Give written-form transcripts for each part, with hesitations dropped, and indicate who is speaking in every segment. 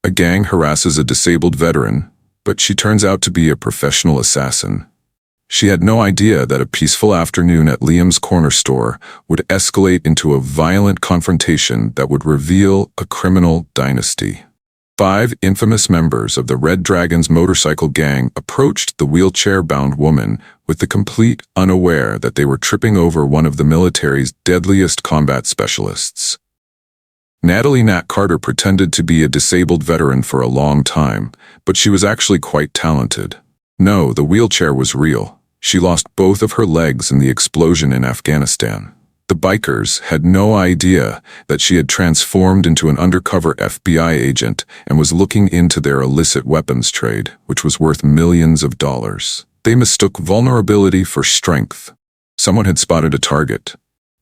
Speaker 1: A gang harasses a disabled veteran, but she turns out to be a professional assassin. She had no idea that a peaceful afternoon at Liam's corner store would escalate into a violent confrontation that would reveal a criminal dynasty. 5 infamous members of the Red Dragon's motorcycle gang approached the wheelchair-bound woman with the complete unaware that they were tripping over one of the military's deadliest combat specialists. Natalie Nat Carter pretended to be a disabled veteran for a long time, but she was actually quite talented. No, the wheelchair was real. She lost both of her legs in the explosion in Afghanistan. The bikers had no idea that she had transformed into an undercover FBI agent and was looking into their illicit weapons trade, which was worth millions of dollars. They mistook vulnerability for strength. Someone had spotted a target.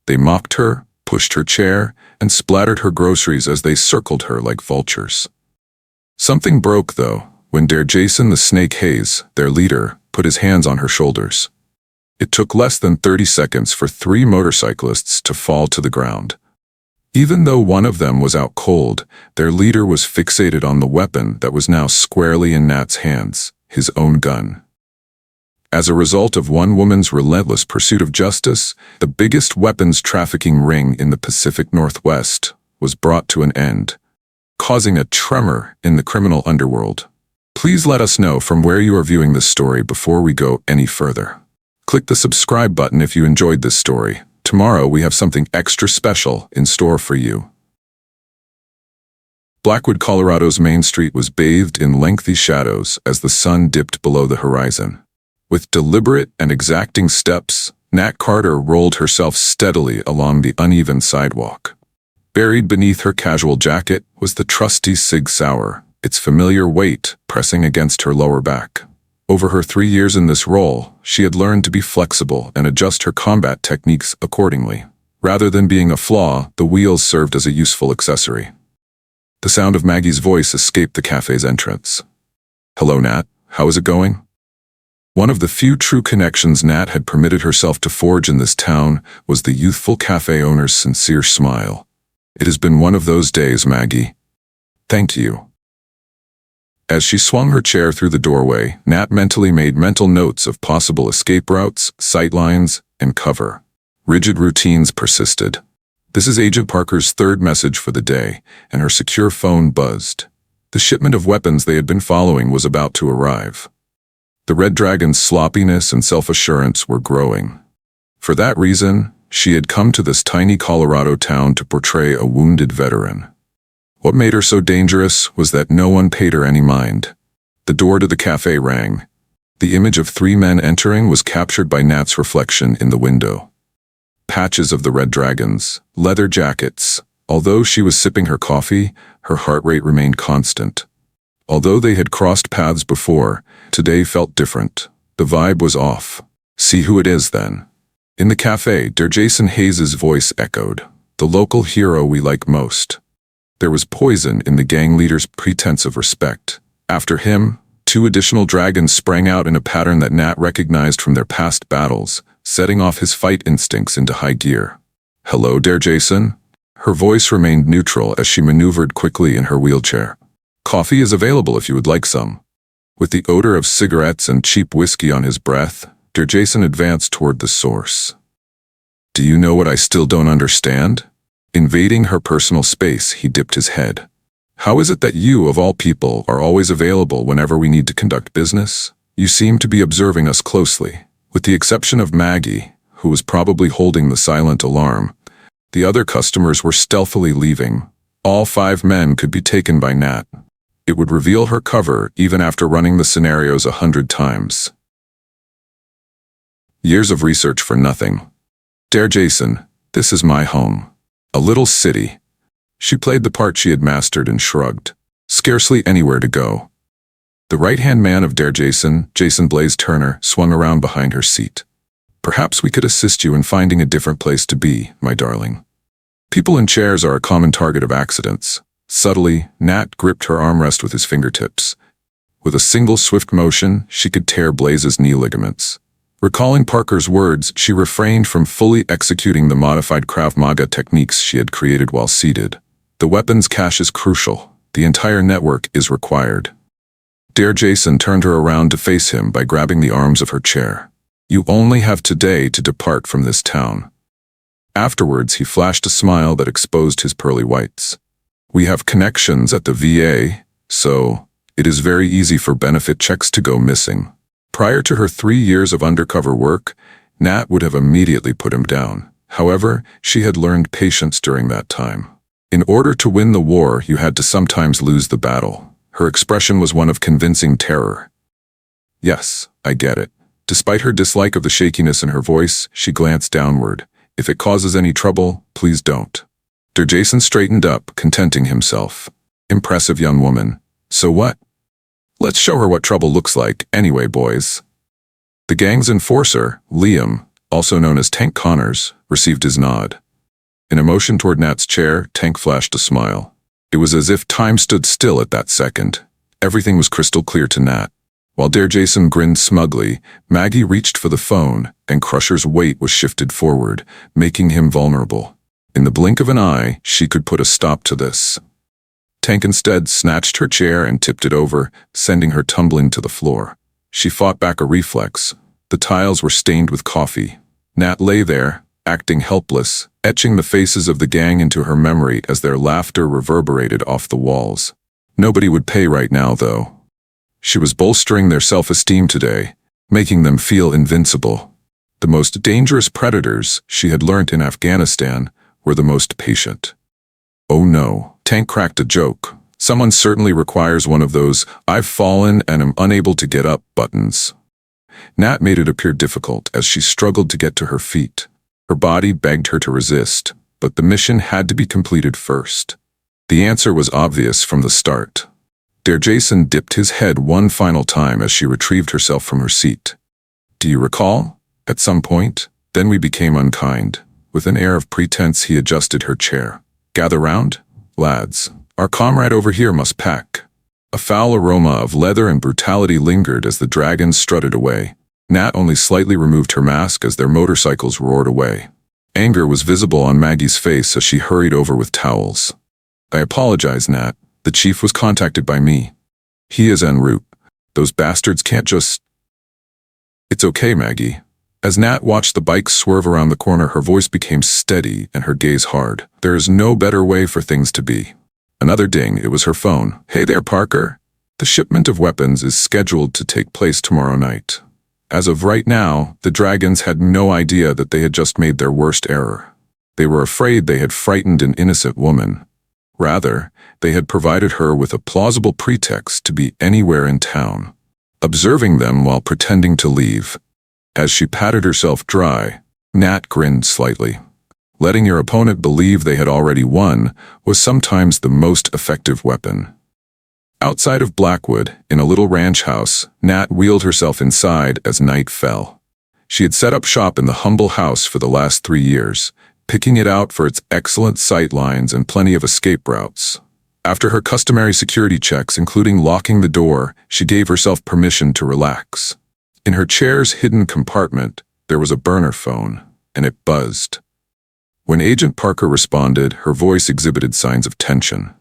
Speaker 1: They mocked her, pushed her chair, and splattered her groceries as they circled her like vultures. Something broke, though, when Derrick the Snake Hayes, their leader, put his hands on her shoulders. It took less than 30 seconds for 3 motorcyclists to fall to the ground. Even though one of them was out cold, their leader was fixated on the weapon that was now squarely in Nat's hands, his own gun. As a result of one woman's relentless pursuit of justice, the biggest weapons trafficking ring in the Pacific Northwest was brought to an end, causing a tremor in the criminal underworld. Please let us know from where you are viewing this story before we go any further. Click the subscribe button if you enjoyed this story. Tomorrow we have something extra special in store for you. Blackwood, Colorado's Main Street was bathed in lengthy shadows as the sun dipped below the horizon. With deliberate and exacting steps, Nat Carter rolled herself steadily along the uneven sidewalk. Buried beneath her casual jacket was the trusty Sig Sauer, its familiar weight pressing against her lower back. Over her 3 years in this role, she had learned to be flexible and adjust her combat techniques accordingly. Rather than being a flaw, the wheels served as a useful accessory. The sound of Maggie's voice escaped the cafe's entrance. "Hello, Nat. How is it going?" One of the few true connections Nat had permitted herself to forge in this town was the youthful cafe owner's sincere smile. "It has been one of those days, Maggie. Thank you." As she swung her chair through the doorway, Nat mentally made mental notes of possible escape routes, sightlines, and cover. Rigid routines persisted. This is Agent Parker's 3rd message for the day, and her secure phone buzzed. The shipment of weapons they had been following was about to arrive. The Red Dragon's sloppiness and self-assurance were growing. For that reason, she had come to this tiny Colorado town to portray a wounded veteran. What made her so dangerous was that no one paid her any mind. The door to the cafe rang. The image of 3 men entering was captured by Nat's reflection in the window. Patches of the Red Dragons, leather jackets. Although she was sipping her coffee, her heart rate remained constant. Although they had crossed paths before, today felt different. The vibe was off. "See who it is, then." In the cafe, Derrick Hayes' voice echoed. "The local hero we like most." There was poison in the gang leader's pretense of respect. After him, 2 additional dragons sprang out in a pattern that Nat recognized from their past battles, setting off his fight instincts into high gear. "Hello, Derrick." Her voice remained neutral as she maneuvered quickly in her wheelchair. "Coffee is available if you would like some." With the odor of cigarettes and cheap whiskey on his breath, Derrick advanced toward the source. "Do you know what I still don't understand?" Invading her personal space, he dipped his head. "How is it that you, of all people, are always available whenever we need to conduct business? You seem to be observing us closely. With the exception of Maggie, who was probably holding the silent alarm, the other customers were stealthily leaving. All 5 men could be taken by Nat. It would reveal her cover even after running the scenarios 100 times. Years of research for nothing. Derrick, this is my home. A little city." She played the part she had mastered and shrugged. "Scarcely anywhere to go." The right-hand man of Derrick, Jason Blaze Turner, swung around behind her seat. "Perhaps we could assist you in finding a different place to be, my darling. People in chairs are a common target of accidents." Subtly, Nat gripped her armrest with his fingertips. With a single swift motion, she could tear Blaze's knee ligaments. Recalling Parker's words, she refrained from fully executing the modified Krav Maga techniques she had created while seated. The weapons cache is crucial. The entire network is required. Jason turned her around to face him by grabbing the arms of her chair. You only have today to depart from this town. Afterwards, he flashed a smile that exposed his pearly whites. We have connections at the VA, so it is very easy for benefit checks to go missing. Prior to her 3 years of undercover work, Nat would have immediately put him down. However, she had learned patience during that time. In order to win the war, you had to sometimes lose the battle. Her expression was one of convincing terror. Yes, I get it. Despite her dislike of the shakiness in her voice, she glanced downward. If it causes any trouble, please don't. Jason straightened up, contenting himself. Impressive young woman. So what? Let's show her what trouble looks like, anyway, boys. The gang's enforcer, Liam, also known as Tank Connors, received his nod. In a motion toward Nat's chair, Tank flashed a smile. It was as if time stood still at that second. Everything was crystal clear to Nat. While Jason grinned smugly, Maggie reached for the phone, and Crusher's weight was shifted forward, making him vulnerable. In the blink of an eye, she could put a stop to this. Tank instead snatched her chair and tipped it over, sending her tumbling to the floor. She fought back a reflex. The tiles were stained with coffee. Nat lay there, acting helpless, etching the faces of the gang into her memory as their laughter reverberated off the walls. Nobody would pay right now, though. She was bolstering their self-esteem today, making them feel invincible. The most dangerous predators, she had learnt in Afghanistan, were the most patient. Oh no, Tank cracked a joke. Someone certainly requires one of those "I've fallen and am unable to get up" buttons. Nat made it appear difficult as she struggled to get to her feet. Her body begged her to resist, but the mission had to be completed first. The answer was obvious from the start. Jason dipped his head one final time as she retrieved herself from her seat. Do you recall? At some point, then we became unkind. With an air of pretense, he adjusted her chair. Gather round, lads. Our comrade over here must pack. A foul aroma of leather and brutality lingered as the dragons strutted away. Nat only slightly removed her mask as their motorcycles roared away. Anger was visible on Maggie's face as she hurried over with towels. I apologize, Nat. The chief was contacted by me. He is en route. Those bastards can't just... It's okay, Maggie. As Nat watched the bike swerve around the corner, her voice became steady and her gaze hard. There is no better way for things to be. Another ding, it was her phone. Hey there, Parker. The shipment of weapons is scheduled to take place tomorrow night. As of right now, the dragons had no idea that they had just made their worst error. They were afraid they had frightened an innocent woman. Rather, they had provided her with a plausible pretext to be anywhere in town, observing them while pretending to leave. As she patted herself dry, Nat grinned slightly. Letting your opponent believe they had already won was sometimes the most effective weapon. Outside of Blackwood, in a little ranch house, Nat wheeled herself inside as night fell. She had set up shop in the humble house for the last 3 years, picking it out for its excellent sight lines and plenty of escape routes. After her customary security checks, including locking the door, she gave herself permission to relax. In her chair's hidden compartment, there was a burner phone, and it buzzed. When Agent Parker responded, her voice exhibited signs of tension.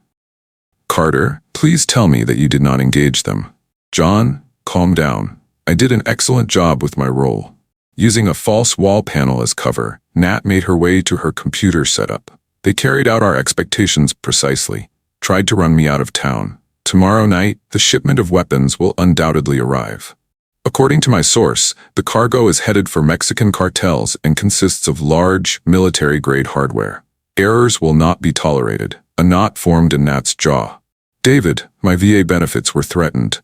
Speaker 1: Carter, please tell me that you did not engage them. John, calm down. I did an excellent job with my role. Using a false wall panel as cover, Nat made her way to her computer setup. They carried out our expectations precisely. Tried to run me out of town. Tomorrow night, the shipment of weapons will undoubtedly arrive. According to my source, the cargo is headed for Mexican cartels and consists of large, military-grade hardware. Errors will not be tolerated. A knot formed in Nat's jaw. David, my VA benefits were threatened.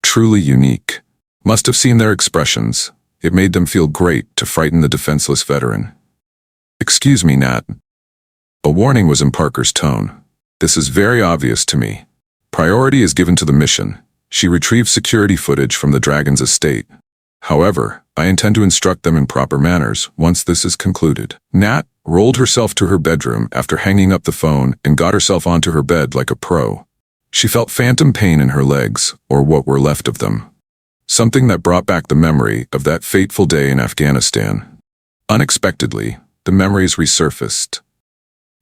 Speaker 1: Truly unique. Must have seen their expressions. It made them feel great to frighten the defenseless veteran. Excuse me, Nat. A warning was in Parker's tone. This is very obvious to me. Priority is given to the mission. She retrieved security footage from the Dragon's estate. However, I intend to instruct them in proper manners once this is concluded. Nat rolled herself to her bedroom after hanging up the phone and got herself onto her bed like a pro. She felt phantom pain in her legs, or what were left of them. Something that brought back the memory of that fateful day in Afghanistan. Unexpectedly, the memories resurfaced.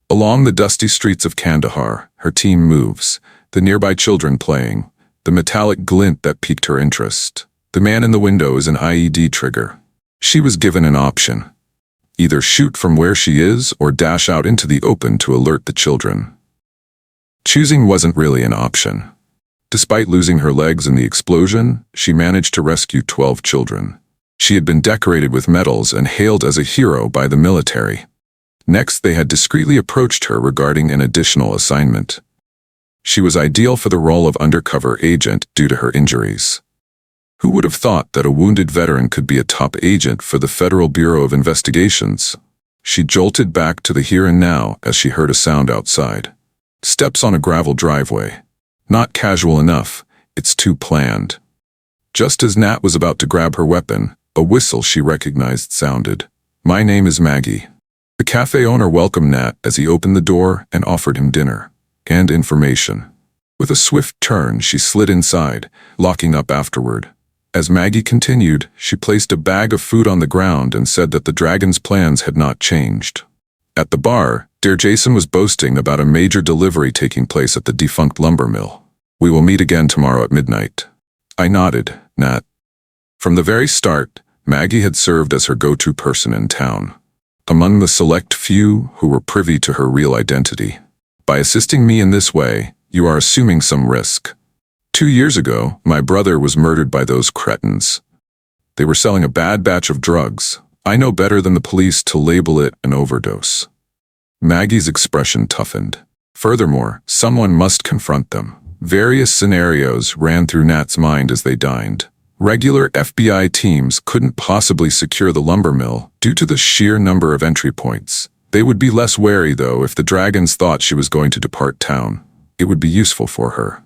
Speaker 1: Along the dusty streets of Kandahar, her team moves, the nearby children playing, the metallic glint that piqued her interest. The man in the window is an IED trigger. She was given an option. Either shoot from where she is or dash out into the open to alert the children. Choosing wasn't really an option. Despite losing her legs in the explosion, she managed to rescue 12 children. She had been decorated with medals and hailed as a hero by the military. Next, they had discreetly approached her regarding an additional assignment. She was ideal for the role of undercover agent due to her injuries. Who would have thought that a wounded veteran could be a top agent for the Federal Bureau of Investigations? She jolted back to the here and now as she heard a sound outside. Steps on a gravel driveway. Not casual enough, it's too planned. Just as Nat was about to grab her weapon, a whistle she recognized sounded. "My name is Maggie." The cafe owner welcomed Nat as he opened the door and offered him dinner and information. With a swift turn, she slid inside, locking up afterward. As Maggie continued, she placed a bag of food on the ground and said that the dragon's plans had not changed. At the bar, Jason was boasting about a major delivery taking place at the defunct lumber mill. "We will meet again tomorrow at midnight." I nodded, Nat. From the very start, Maggie had served as her go-to person in town. Among the select few who were privy to her real identity. By assisting me in this way, you are assuming some risk. 2 years ago, my brother was murdered by those cretins. They were selling a bad batch of drugs. I know better than the police to label it an overdose. Maggie's expression toughened. Furthermore, someone must confront them. Various scenarios ran through Nat's mind as they dined. Regular FBI teams couldn't possibly secure the lumber mill due to the sheer number of entry points. They would be less wary, though, if the dragons thought she was going to depart town. It would be useful for her.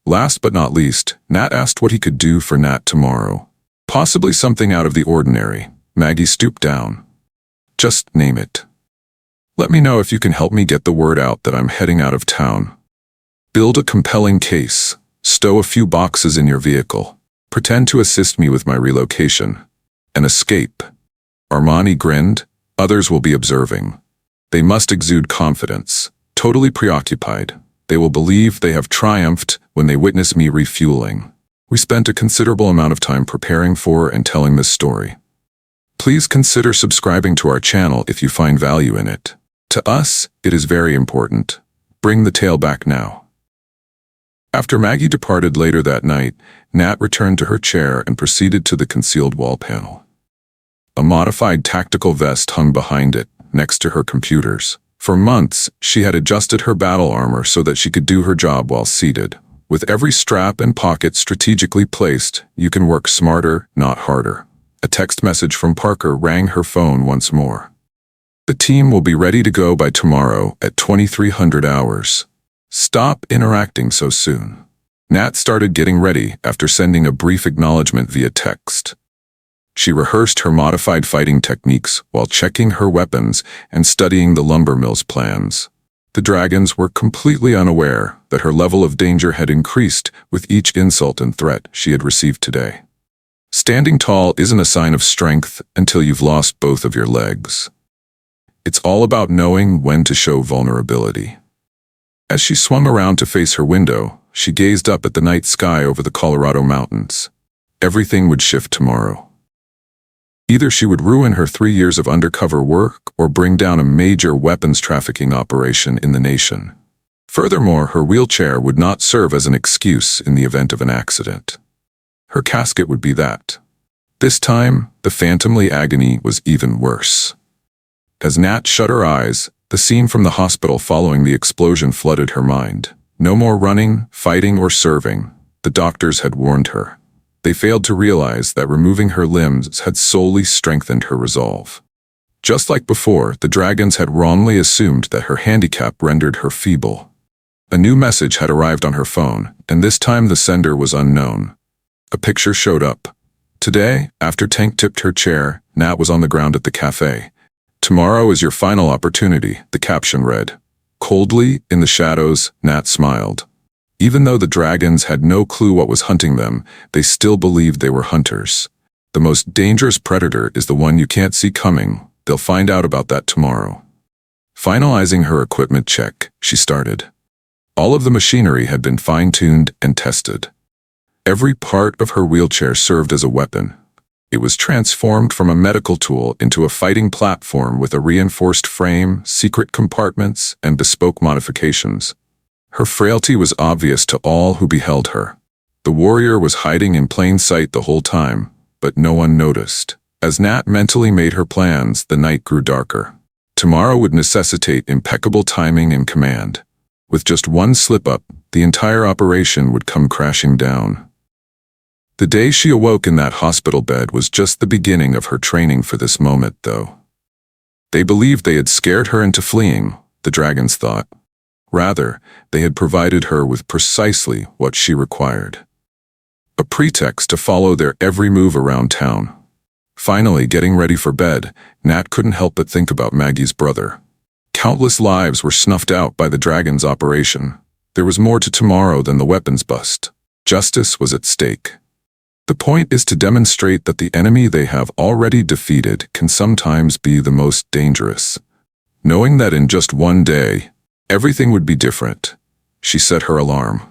Speaker 1: Last but not least, Nat asked what he could do for Nat tomorrow. Possibly something out of the ordinary. Maggie stooped down. "Just name it. Let me know if you can help me get the word out that I'm heading out of town. Build a compelling case. Stow a few boxes in your vehicle. Pretend to assist me with my relocation. And escape." Armani grinned. "Others will be observing. They must exude confidence. Totally preoccupied. They will believe they have triumphed when they witness me refueling." We spent a considerable amount of time preparing for and telling this story. Please consider subscribing to our channel if you find value in it. To us, it is very important. Bring the tale back now. After Maggie departed later that night, Nat returned to her chair and proceeded to the concealed wall panel. A modified tactical vest hung behind it, next to her computers. For months, she had adjusted her battle armor so that she could do her job while seated. With every strap and pocket strategically placed, you can work smarter, not harder. A text message from Parker rang her phone once more. "The team will be ready to go by tomorrow at 2300 hours. Stop interacting so soon." Nat started getting ready after sending a brief acknowledgement via text. She rehearsed her modified fighting techniques while checking her weapons and studying the lumber mill's plans. The dragons were completely unaware that her level of danger had increased with each insult and threat she had received today. Standing tall isn't a sign of strength until you've lost both of your legs. It's all about knowing when to show vulnerability. As she swung around to face her window, she gazed up at the night sky over the Colorado mountains. Everything would shift tomorrow. Either she would ruin her 3 years of undercover work or bring down a major weapons trafficking operation in the nation. Furthermore, her wheelchair would not serve as an excuse in the event of an accident. Her casket would be that. This time, the phantomly agony was even worse. As Nat shut her eyes, the scene from the hospital following the explosion flooded her mind. No more running, fighting, or serving. The doctors had warned her. They failed to realize that removing her limbs had solely strengthened her resolve. Just like before, the dragons had wrongly assumed that her handicap rendered her feeble. A new message had arrived on her phone, and this time the sender was unknown. A picture showed up. Today, after Tank tipped her chair, Nat was on the ground at the cafe. "Tomorrow is your final opportunity," the caption read. Coldly, in the shadows, Nat smiled. Even though the dragons had no clue what was hunting them, they still believed they were hunters. The most dangerous predator is the one you can't see coming. They'll find out about that tomorrow. Finalizing her equipment check, she started. All of the machinery had been fine-tuned and tested. Every part of her wheelchair served as a weapon. It was transformed from a medical tool into a fighting platform with a reinforced frame, secret compartments, and bespoke modifications. Her frailty was obvious to all who beheld her. The warrior was hiding in plain sight the whole time, but no one noticed. As Nat mentally made her plans, the night grew darker. Tomorrow would necessitate impeccable timing and command. With just one slip-up, the entire operation would come crashing down. The day she awoke in that hospital bed was just the beginning of her training for this moment, though. They believed they had scared her into fleeing, the dragons thought. Rather, they had provided her with precisely what she required. A pretext to follow their every move around town. Finally, getting ready for bed, Nat couldn't help but think about Maggie's brother. Countless lives were snuffed out by the dragon's operation. There was more to tomorrow than the weapons bust. Justice was at stake. The point is to demonstrate that the enemy they have already defeated can sometimes be the most dangerous. Knowing that in just one day, everything would be different, she set her alarm.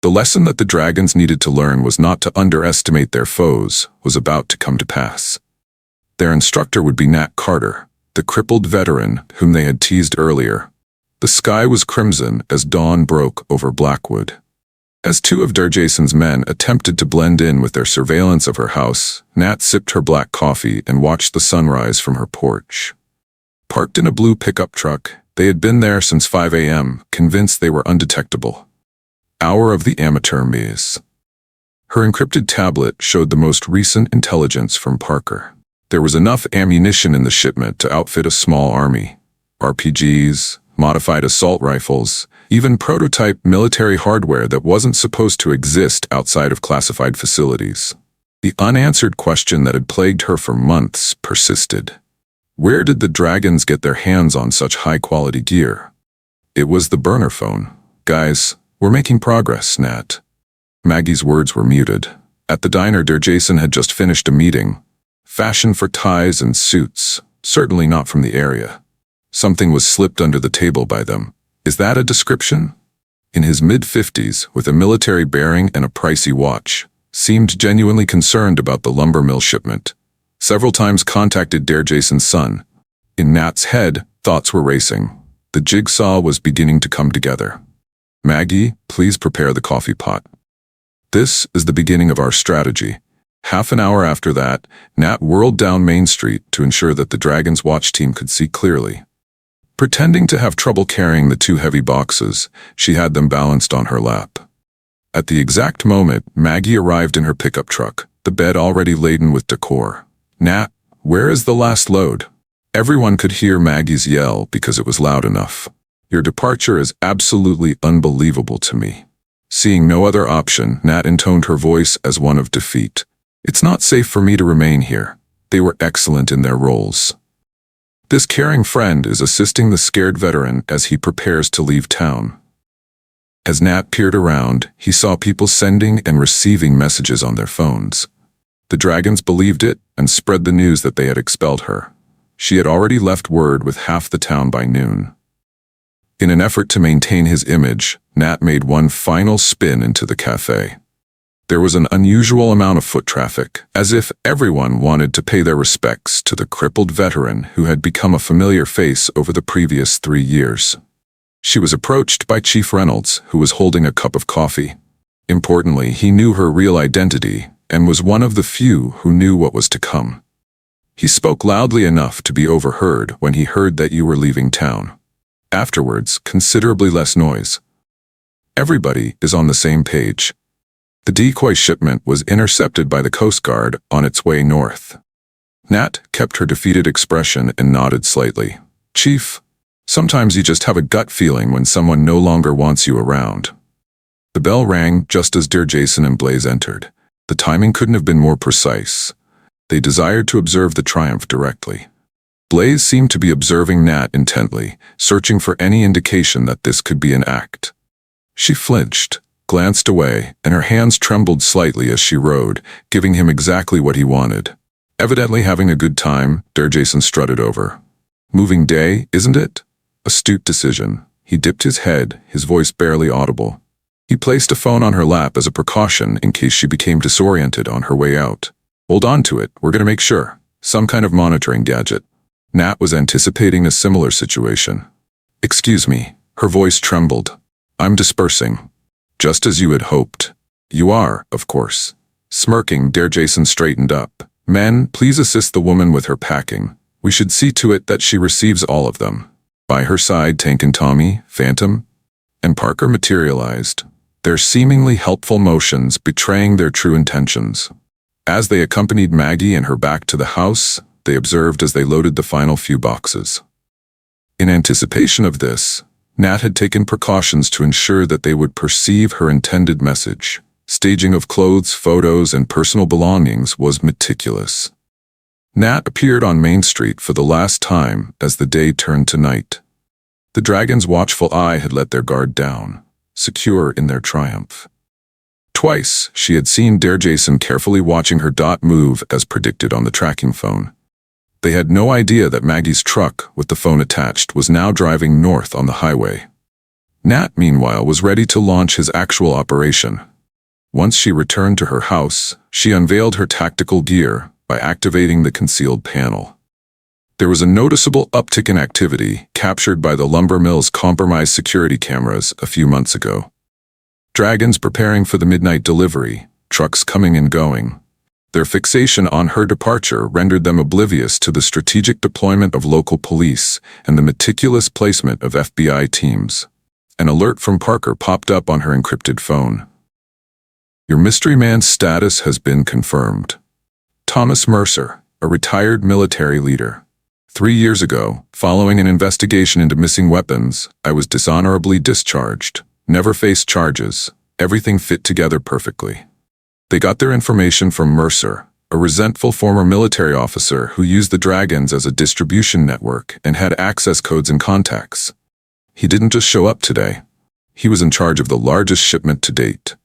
Speaker 1: The lesson that the dragons needed to learn was not to underestimate their foes was about to come to pass. Their instructor would be Nat Carter, the crippled veteran whom they had teased earlier. The sky was crimson as dawn broke over Blackwood. As two of Derrick's men attempted to blend in with their surveillance of her house, Nat sipped her black coffee and watched the sunrise from her porch. Parked in a blue pickup truck, they had been there since 5 a.m., convinced they were undetectable. Hour of the amateur maze. Her encrypted tablet showed the most recent intelligence from Parker. There was enough ammunition in the shipment to outfit a small army. RPGs, modified assault rifles, even prototype military hardware that wasn't supposed to exist outside of classified facilities. The unanswered question that had plagued her for months persisted. Where did the dragons get their hands on such high-quality gear? It was the burner phone. Guys, we're making progress, Nat. Maggie's words were muted. At the diner, Derrick had just finished a meeting. Fashion for ties and suits, certainly not from the area. Something was slipped under the table by them. Is that a description? In his mid-50s, with a military bearing and a pricey watch, seemed genuinely concerned about the lumber mill shipment. Several times contacted Derrick's son. In Nat's head, thoughts were racing. The jigsaw was beginning to come together. Maggie, please prepare the coffee pot. This is the beginning of our strategy. Half an hour after that, Nat whirled down Main Street to ensure that the Dragon's watch team could see clearly. Pretending to have trouble carrying the two heavy boxes, she had them balanced on her lap. At the exact moment, Maggie arrived in her pickup truck, the bed already laden with decor. Nat, where is the last load? Everyone could hear Maggie's yell because it was loud enough. Your departure is absolutely unbelievable to me. Seeing no other option, Nat intoned her voice as one of defeat. It's not safe for me to remain here. They were excellent in their roles. This caring friend is assisting the scared veteran as he prepares to leave town. As Nat peered around, he saw people sending and receiving messages on their phones. The dragons believed it and spread the news that they had expelled her. She had already left word with half the town by noon. In an effort to maintain his image, Nat made one final spin into the cafe. There was an unusual amount of foot traffic, as if everyone wanted to pay their respects to the crippled veteran who had become a familiar face over the previous 3 years. She was approached by Chief Reynolds, who was holding a cup of coffee. Importantly, he knew her real identity and was one of the few who knew what was to come. He spoke loudly enough to be overheard when he heard that you were leaving town. Afterwards, considerably less noise. Everybody is on the same page. The decoy shipment was intercepted by the Coast Guard on its way north. Nat kept her defeated expression and nodded slightly. Chief, sometimes you just have a gut feeling when someone no longer wants you around. The bell rang just as Derrick and Blaze entered. The timing couldn't have been more precise. They desired to observe the triumph directly. Blaze seemed to be observing Nat intently, searching for any indication that this could be an act. She flinched, glanced away, and her hands trembled slightly as she rode, giving him exactly what he wanted. Evidently having a good time, Derrick strutted over. Moving day, isn't it? Astute decision. He dipped his head, his voice barely audible. He placed a phone on her lap as a precaution in case she became disoriented on her way out. Hold on to it, we're gonna make sure. Some kind of monitoring gadget. Nat was anticipating a similar situation. Excuse me, her voice trembled. I'm dispersing. Just as you had hoped. You are, of course. Smirking, Jason straightened up. Men, please assist the woman with her packing. We should see to it that she receives all of them. By her side, Tank and Tommy, Phantom, and Parker materialized, their seemingly helpful motions betraying their true intentions. As they accompanied Maggie and her back to the house, they observed as they loaded the final few boxes. In anticipation of this, Nat had taken precautions to ensure that they would perceive her intended message. Staging of clothes, photos, and personal belongings was meticulous. Nat appeared on Main Street for the last time as the day turned to night. The dragon's watchful eye had let their guard down, secure in their triumph. Twice, she had seen Jason carefully watching her dot move as predicted on the tracking phone. They had no idea that Maggie's truck, with the phone attached, was now driving north on the highway. Nat, meanwhile, was ready to launch his actual operation. Once she returned to her house, she unveiled her tactical gear by activating the concealed panel. There was a noticeable uptick in activity captured by the lumber mill's compromised security cameras a few months ago. Dragons preparing for the midnight delivery, trucks coming and going. Their fixation on her departure rendered them oblivious to the strategic deployment of local police and the meticulous placement of FBI teams. An alert from Parker popped up on her encrypted phone. Your mystery man's status has been confirmed. Thomas Mercer, a retired military leader. 3 years ago, following an investigation into missing weapons, I was dishonorably discharged. Never faced charges. Everything fit together perfectly. They got their information from Mercer, a resentful former military officer who used the Dragons as a distribution network and had access codes and contacts. He didn't just show up today. He was in charge of the largest shipment to date.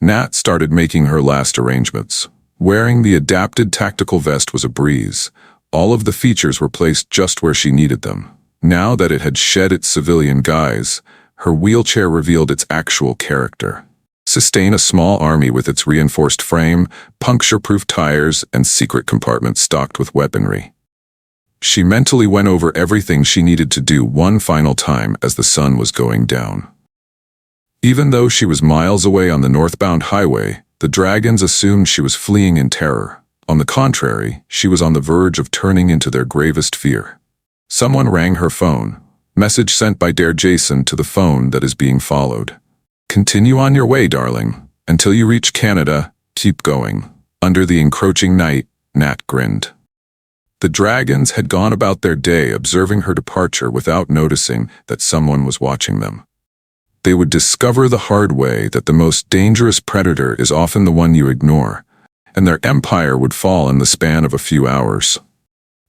Speaker 1: Nat started making her last arrangements. Wearing the adapted tactical vest was a breeze. All of the features were placed just where she needed them. Now that it had shed its civilian guise, her wheelchair revealed its actual character. Sustain a small army with its reinforced frame, puncture-proof tires, and secret compartments stocked with weaponry. She mentally went over everything she needed to do one final time as the sun was going down. Even though she was miles away on the northbound highway, the Dragons assumed she was fleeing in terror. On the contrary, she was on the verge of turning into their gravest fear. Someone rang her phone. Message sent by Jason to the phone that is being followed. Continue on your way, darling. Until you reach Canada, keep going. Under the encroaching night, Nat grinned. The Dragons had gone about their day observing her departure without noticing that someone was watching them. They would discover the hard way that the most dangerous predator is often the one you ignore, and their empire would fall in the span of a few hours.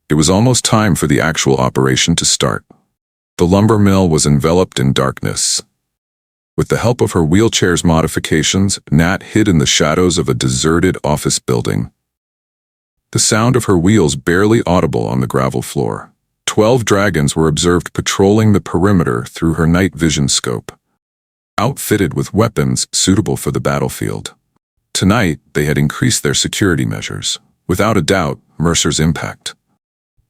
Speaker 1: It was almost time for the actual operation to start. The lumber mill was enveloped in darkness. With the help of her wheelchair's modifications, Nat hid in the shadows of a deserted office building. The sound of her wheels barely audible on the gravel floor. 12 Dragons were observed patrolling the perimeter through her night vision scope, outfitted with weapons suitable for the battlefield. Tonight, they had increased their security measures. Without a doubt, Mercer's impact.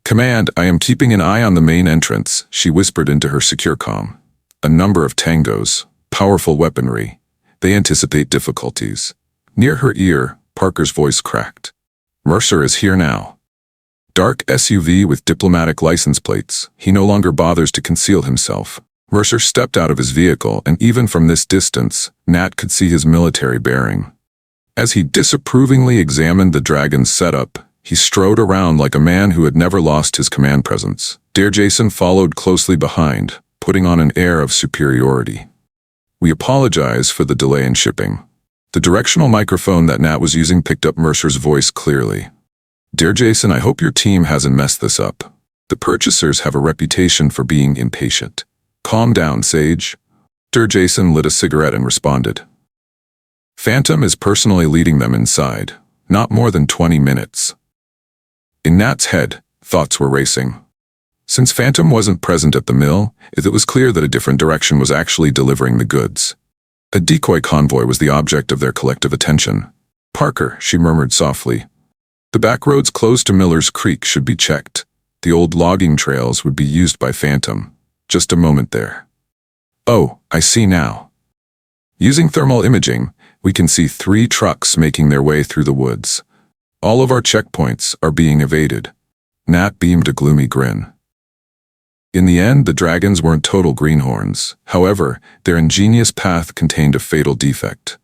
Speaker 1: Command, I am keeping an eye on the main entrance, she whispered into her secure comm. A number of tangos, powerful weaponry. They anticipate difficulties. Near her ear, Parker's voice cracked. Mercer is here now. Dark SUV with diplomatic license plates, he no longer bothers to conceal himself. Mercer stepped out of his vehicle, and even from this distance, Nat could see his military bearing. As he disapprovingly examined the Dragon's setup, he strode around like a man who had never lost his command presence. Jason followed closely behind, putting on an air of superiority. We apologize for the delay in shipping. The directional microphone that Nat was using picked up Mercer's voice clearly. Dear Jason, I hope your team hasn't messed this up. The purchasers have a reputation for being impatient. Calm down, Sage. Jason lit a cigarette and responded. Phantom is personally leading them inside. Not more than 20 minutes. In Nat's head, thoughts were racing. Since Phantom wasn't present at the mill, it was clear that a different direction was actually delivering the goods. A decoy convoy was the object of their collective attention. "Parker," she murmured softly. "The back roads close to Miller's Creek should be checked. The old logging trails would be used by Phantom. Just a moment there." "Oh, I see now." Using thermal imaging, we can see 3 trucks making their way through the woods. "All of our checkpoints are being evaded." Nat beamed a gloomy grin. In the end, the dragons weren't total greenhorns. However, their ingenious path contained a fatal defect.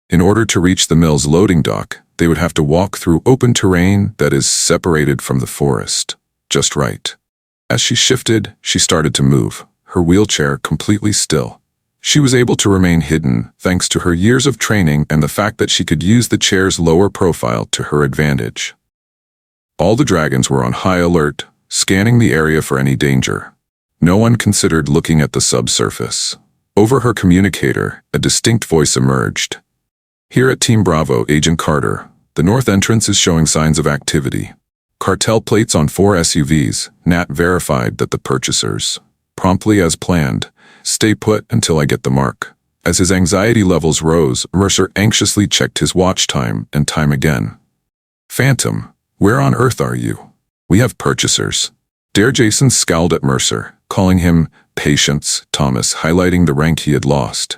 Speaker 1: In order to reach the mill's loading dock, they would have to walk through open terrain that is separated from the forest. Just right. As she shifted, she started to move, her wheelchair completely still. She was able to remain hidden thanks to her years of training and the fact that she could use the chair's lower profile to her advantage. All the dragons were on high alert, scanning the area for any danger. No one considered looking at the subsurface. Over her communicator, a distinct voice emerged. "Here at Team Bravo, Agent Carter. The north entrance is showing signs of activity. Cartel plates on 4 SUVs." Nat verified that the purchasers, promptly as planned, "Stay put until I get the mark." As his anxiety levels rose, Mercer anxiously checked his watch time and time again. "Phantom, where on earth are you? We have purchasers." Jason scowled at Mercer, calling him Patience Thomas, highlighting the rank he had lost.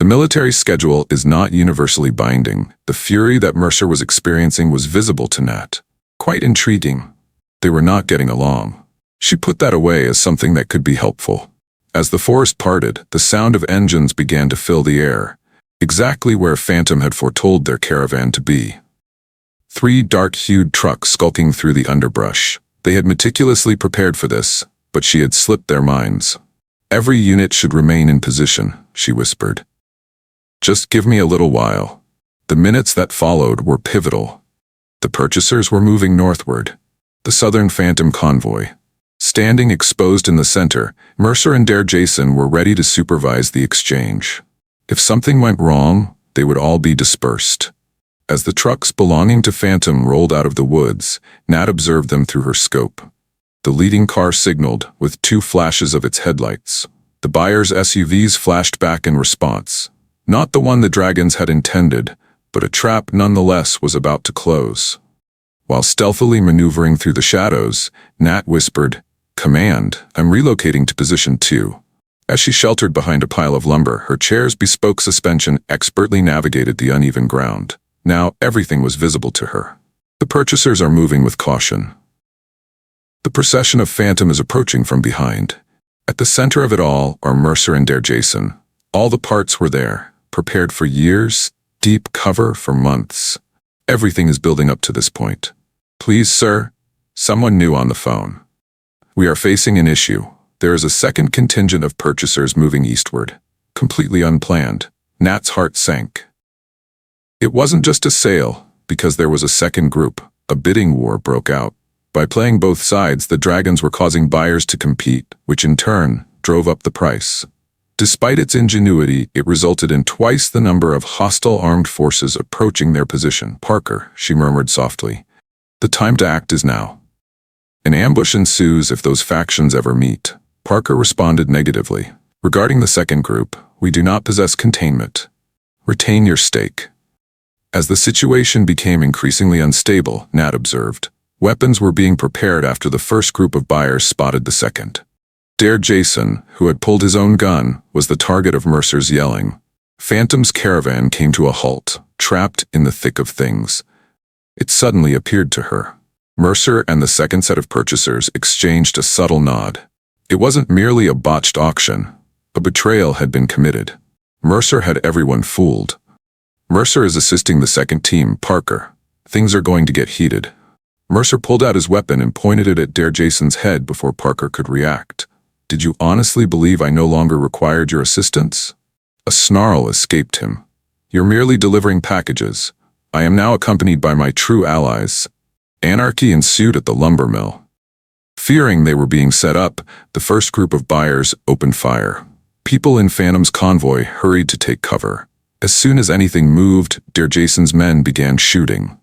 Speaker 1: The military schedule is not universally binding. The fury that Mercer was experiencing was visible to Nat. Quite intriguing. They were not getting along. She put that away as something that could be helpful. As the forest parted, the sound of engines began to fill the air, exactly where Phantom had foretold their caravan to be. 3 dark-hued trucks skulking through the underbrush. They had meticulously prepared for this, but she had slipped their minds. "Every unit should remain in position," she whispered. "Just give me a little while." The minutes that followed were pivotal. The purchasers were moving northward. The Southern Phantom convoy. Standing exposed in the center, Mercer and Jason were ready to supervise the exchange. If something went wrong, they would all be dispersed. As the trucks belonging to Phantom rolled out of the woods, Nat observed them through her scope. The leading car signaled with 2 flashes of its headlights. The buyer's SUVs flashed back in response. Not the one the dragons had intended, but a trap nonetheless was about to close. While stealthily maneuvering through the shadows, Nat whispered, "Command, I'm relocating to position 2. As she sheltered behind a pile of lumber, her chair's bespoke suspension expertly navigated the uneven ground. Now everything was visible to her. The purchasers are moving with caution. The procession of Phantom is approaching from behind. At the center of it all are Mercer and Jason. All the parts were there, prepared for years, deep cover for months. Everything is building up to this point. "Please, sir," someone new on the phone. "We are facing an issue. There is a second contingent of purchasers moving eastward. Completely unplanned." Nat's heart sank. It wasn't just a sale, because there was a second group. A bidding war broke out. By playing both sides, the dragons were causing buyers to compete, which in turn drove up the price. Despite its ingenuity, it resulted in twice the number of hostile armed forces approaching their position. "Parker," she murmured softly, "the time to act is now." An ambush ensues if those factions ever meet. Parker responded negatively. "Regarding the second group, we do not possess containment. Retain your stake." As the situation became increasingly unstable, Nat observed, weapons were being prepared after the first group of buyers spotted the second. Jason, who had pulled his own gun, was the target of Mercer's yelling. Phantom's caravan came to a halt, trapped in the thick of things. It suddenly appeared to her. Mercer and the second set of purchasers exchanged a subtle nod. It wasn't merely a botched auction. A betrayal had been committed. Mercer had everyone fooled. "Mercer is assisting the second team, Parker. Things are going to get heated." Mercer pulled out his weapon and pointed it at Jason's head before Parker could react. "Did you honestly believe I no longer required your assistance?" A snarl escaped him. "You're merely delivering packages. I am now accompanied by my true allies." Anarchy ensued at the lumber mill. Fearing they were being set up, the first group of buyers opened fire. People in Phantom's convoy hurried to take cover. As soon as anything moved, Jason's men began shooting.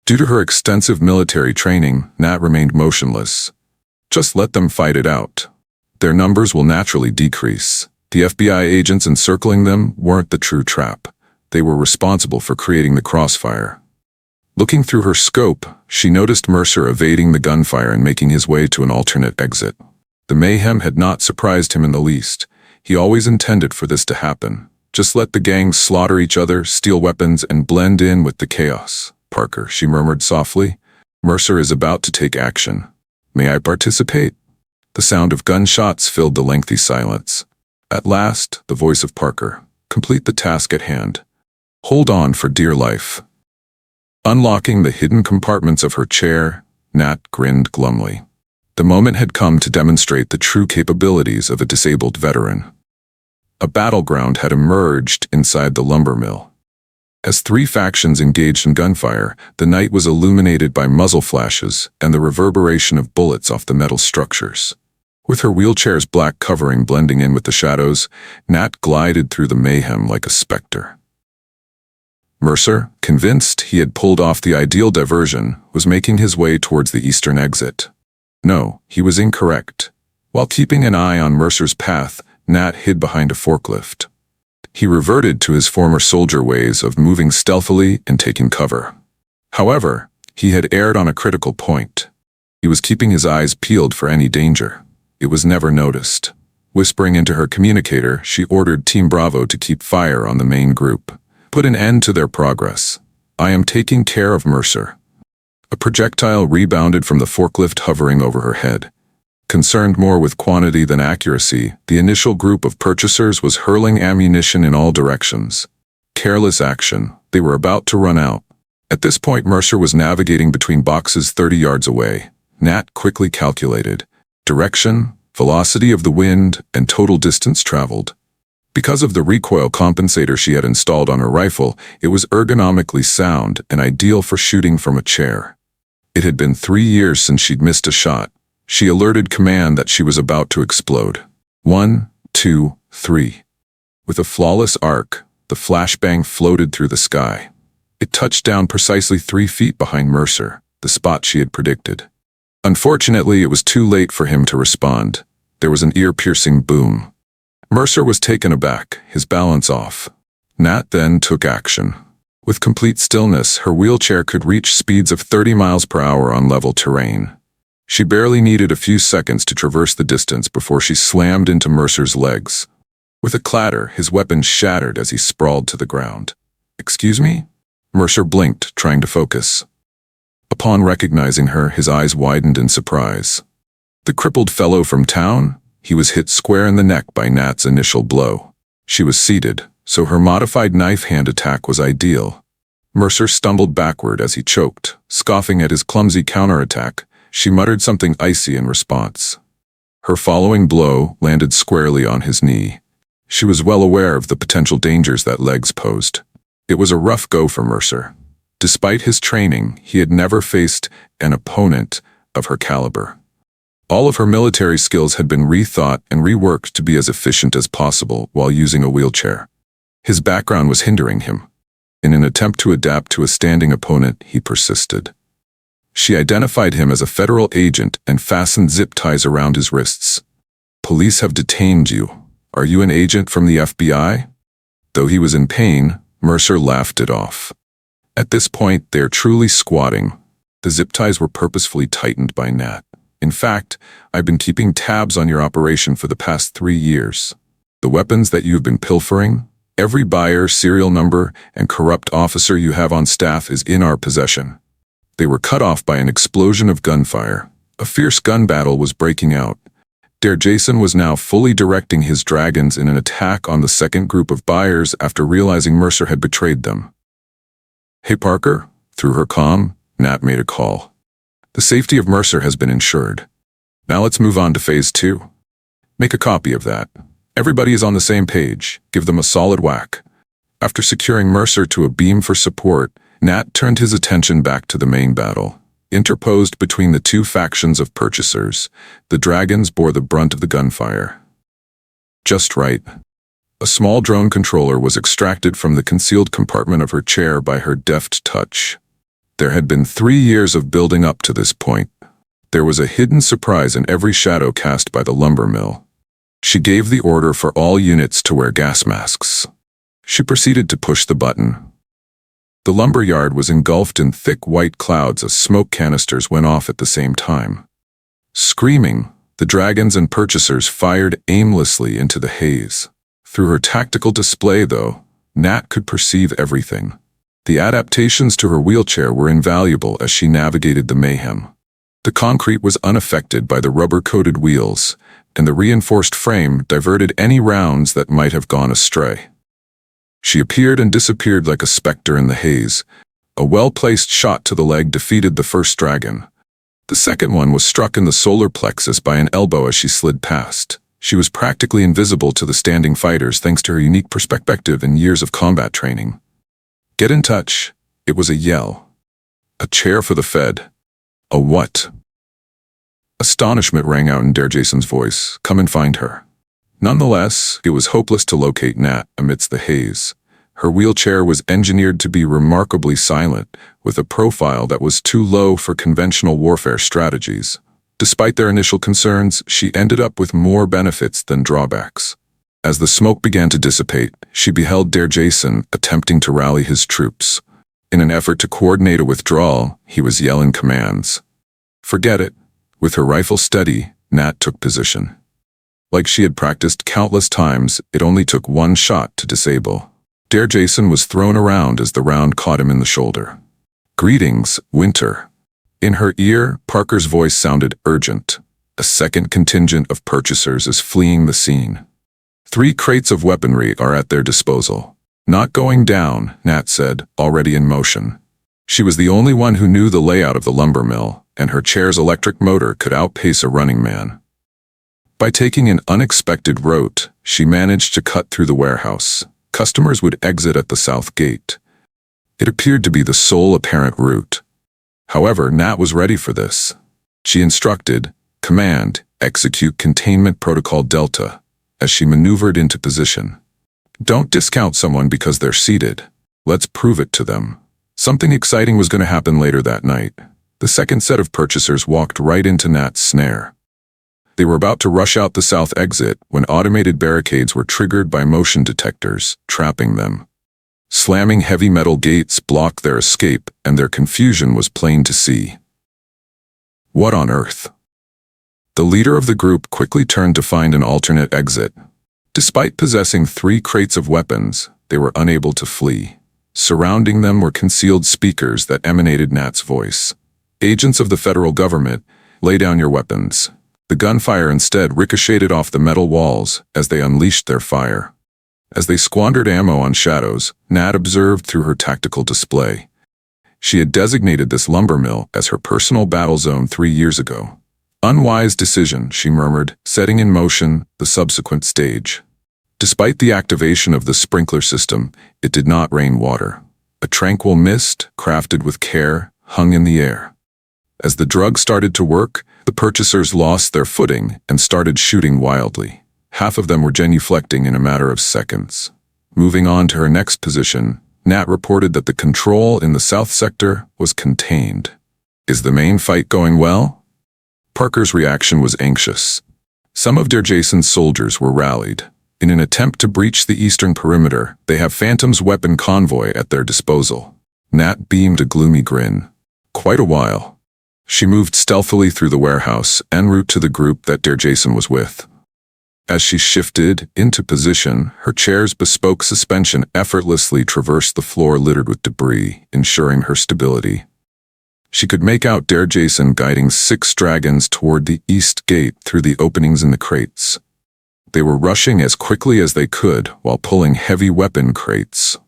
Speaker 1: Due to her extensive military training, Nat remained motionless. Just let them fight it out. Their numbers will naturally decrease. The FBI agents encircling them weren't the true trap. They were responsible for creating the crossfire. Looking through her scope, she noticed Mercer evading the gunfire and making his way to an alternate exit. The mayhem had not surprised him in the least. He always intended for this to happen. Just let the gangs slaughter each other, steal weapons, and blend in with the chaos. Parker, she murmured softly. Mercer is about to take action. May I participate? The sound of gunshots filled the lengthy silence. At last, the voice of Parker. Complete the task at hand. Hold on for dear life. Unlocking the hidden compartments of her chair, Nat grinned glumly. The moment had come to demonstrate the true capabilities of a disabled veteran. A battleground had emerged inside the lumber mill. As three factions engaged in gunfire, the night was illuminated by muzzle flashes and the reverberation of bullets off the metal structures. With her wheelchair's black covering blending in with the shadows, Nat glided through the mayhem like a specter. Mercer, convinced he had pulled off the ideal diversion, was making his way towards the eastern exit. No, he was incorrect. While keeping an eye on Mercer's path, Nat hid behind a forklift. He reverted to his former soldier ways of moving stealthily and taking cover. However, he had erred on a critical point. He was keeping his eyes peeled for any danger. It was never noticed. Whispering into her communicator, she ordered Team Bravo to keep fire on the main group. Put an end to their progress. I am taking care of Mercer. A projectile rebounded from the forklift hovering over her head. Concerned more with quantity than accuracy, the initial group of purchasers was hurling ammunition in all directions. Careless action. They were about to run out. At this point, Mercer was navigating between boxes 30 yards away. Nat quickly calculated direction, velocity of the wind, and total distance traveled. Because of the recoil compensator she had installed on her rifle, it was ergonomically sound and ideal for shooting from a chair. It had been 3 years since she'd missed a shot. She alerted command that she was about to explode. 1, 2, 3. With a flawless arc, the flashbang floated through the sky. It touched down precisely 3 feet behind Mercer, the spot she had predicted. Unfortunately, it was too late for him to respond. There was an ear-piercing boom. Mercer was taken aback, his balance off. Nat then took action. With complete stillness, her wheelchair could reach speeds of 30 miles per hour on level terrain. She barely needed a few seconds to traverse the distance before she slammed into Mercer's legs. With a clatter, his weapon shattered as he sprawled to the ground. "Excuse me?" Mercer blinked, trying to focus. Upon recognizing her, his eyes widened in surprise. The crippled fellow from town? He was hit square in the neck by Nat's initial blow. She was seated, so her modified knife hand attack was ideal. Mercer stumbled backward as he choked, scoffing at his clumsy counterattack. She muttered something icy in response. Her following blow landed squarely on his knee. She was well aware of the potential dangers that legs posed. It was a rough go for Mercer. Despite his training, he had never faced an opponent of her caliber. All of her military skills had been rethought and reworked to be as efficient as possible while using a wheelchair. His background was hindering him. In an attempt to adapt to a standing opponent, he persisted. She identified him as a federal agent and fastened zip ties around his wrists. "Police have detained you. Are you an agent from the FBI?" Though he was in pain, Mercer laughed it off. At this point, they are truly squatting. The zip ties were purposefully tightened by Nat. "In fact, I've been keeping tabs on your operation for the past 3 years. The weapons that you have been pilfering, every buyer, serial number, and corrupt officer you have on staff is in our possession." They were cut off by an explosion of gunfire. A fierce gun battle was breaking out. Jason was now fully directing his dragons in an attack on the second group of buyers after realizing Mercer had betrayed them. "Hey Parker," through her comm, Nat made a call. "The safety of Mercer has been ensured. Now let's move on to phase 2. Make a copy of that. Everybody is on the same page. Give them a solid whack." After securing Mercer to a beam for support, Nat turned his attention back to the main battle. Interposed between the two factions of purchasers, the dragons bore the brunt of the gunfire. Just right. A small drone controller was extracted from the concealed compartment of her chair by her deft touch. There had been 3 years of building up to this point. There was a hidden surprise in every shadow cast by the lumber mill. She gave the order for all units to wear gas masks. She proceeded to push the button. The lumber yard was engulfed in thick white clouds as smoke canisters went off at the same time. Screaming, the dragons and purchasers fired aimlessly into the haze. Through her tactical display, though, Nat could perceive everything. The adaptations to her wheelchair were invaluable as she navigated the mayhem. The concrete was unaffected by the rubber-coated wheels, and the reinforced frame diverted any rounds that might have gone astray. She appeared and disappeared like a specter in the haze. A well-placed shot to the leg defeated the first dragon. The second one was struck in the solar plexus by an elbow as she slid past. She was practically invisible to the standing fighters thanks to her unique perspective and years of combat training. "Get in touch." It was a yell. "A chair for the Fed." "A what?" Astonishment rang out in Jason's voice. "Come and find her." Nonetheless, it was hopeless to locate Nat amidst the haze. Her wheelchair was engineered to be remarkably silent, with a profile that was too low for conventional warfare strategies. Despite their initial concerns, she ended up with more benefits than drawbacks. As the smoke began to dissipate, she beheld Jason attempting to rally his troops. In an effort to coordinate a withdrawal, he was yelling commands. Forget it. With her rifle steady, Nat took position. Like she had practiced countless times, it only took one shot to disable. Jason was thrown around as the round caught him in the shoulder. "Greetings, Winter." In her ear, Parker's voice sounded urgent. A second contingent of purchasers is fleeing the scene. 3 crates of weaponry are at their disposal. "Not going down," Nat said, already in motion. She was the only one who knew the layout of the lumber mill, and her chair's electric motor could outpace a running man. By taking an unexpected route, she managed to cut through the warehouse. Customers would exit at the south gate. It appeared to be the sole apparent route. However, Nat was ready for this. She instructed, "Command, execute Containment Protocol Delta," as she maneuvered into position. "Don't discount someone because they're seated. Let's prove it to them." Something exciting was going to happen later that night. The second set of purchasers walked right into Nat's snare. They were about to rush out the south exit when automated barricades were triggered by motion detectors, trapping them. Slamming heavy metal gates blocked their escape, and their confusion was plain to see. What on earth? The leader of the group quickly turned to find an alternate exit. Despite possessing 3 crates of weapons, they were unable to flee. Surrounding them were concealed speakers that emanated Nat's voice. "Agents of the federal government, lay down your weapons." The gunfire instead ricocheted off the metal walls as they unleashed their fire. As they squandered ammo on shadows, Nat observed through her tactical display. She had designated this lumber mill as her personal battle zone 3 years ago. "Unwise decision," she murmured, setting in motion the subsequent stage. Despite the activation of the sprinkler system, it did not rain water. A tranquil mist, crafted with care, hung in the air. As the drug started to work, the purchasers lost their footing and started shooting wildly. Half of them were genuflecting in a matter of seconds. Moving on to her next position, Nat reported that the control in the south sector was contained. "Is the main fight going well?" Parker's reaction was anxious. Some of Jason's soldiers were rallied. In an attempt to breach the eastern perimeter, they have Phantom's weapon convoy at their disposal. Nat beamed a gloomy grin. "Quite a while." She moved stealthily through the warehouse en route to the group that Jason was with. As she shifted into position, her chair's bespoke suspension effortlessly traversed the floor littered with debris, ensuring her stability. She could make out Jason guiding 6 dragons toward the east gate through the openings in the crates. They were rushing as quickly as they could while pulling heavy weapon crates.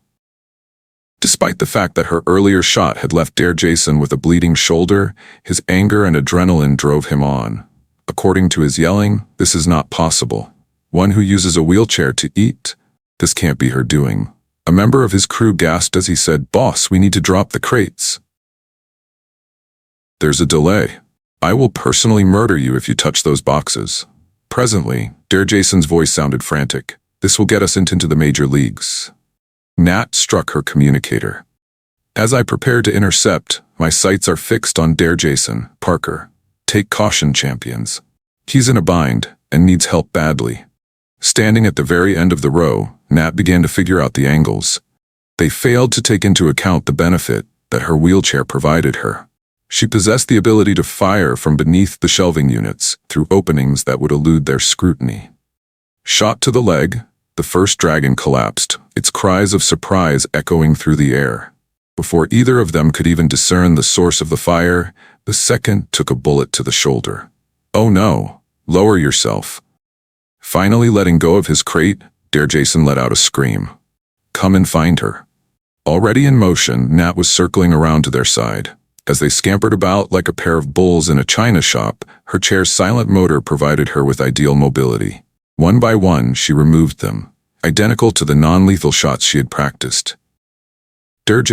Speaker 1: Despite the fact that her earlier shot had left Jason with a bleeding shoulder, his anger and adrenaline drove him on. According to his yelling, "This is not possible. One who uses a wheelchair to eat? This can't be her doing." A member of his crew gasped as he said, "Boss, we need to drop the crates." "There's a delay. I will personally murder you if you touch those boxes." Presently, Jason's voice sounded frantic. "This will get us into the major leagues." Nat struck her communicator. "As I prepare to intercept, my sights are fixed on Jason, Parker. Take caution, champions. He's in a bind and needs help badly. Standing at the very end of the row, Nat began to figure out the angles. They failed to take into account the benefit that her wheelchair provided her. She possessed the ability to fire from beneath the shelving units through openings that would elude their scrutiny. Shot to the leg, the first dragon collapsed, its cries of surprise echoing through the air. Before either of them could even discern the source of the fire, the second took a bullet to the shoulder. "Oh no, lower yourself." Finally letting go of his crate, Derrick let out a scream. "Come and find her." Already in motion, Nat was circling around to their side. As they scampered about like a pair of bulls in a china shop, her chair's silent motor provided her with ideal mobility. One by one, she removed them, identical to the non-lethal shots she had practiced. Derrick,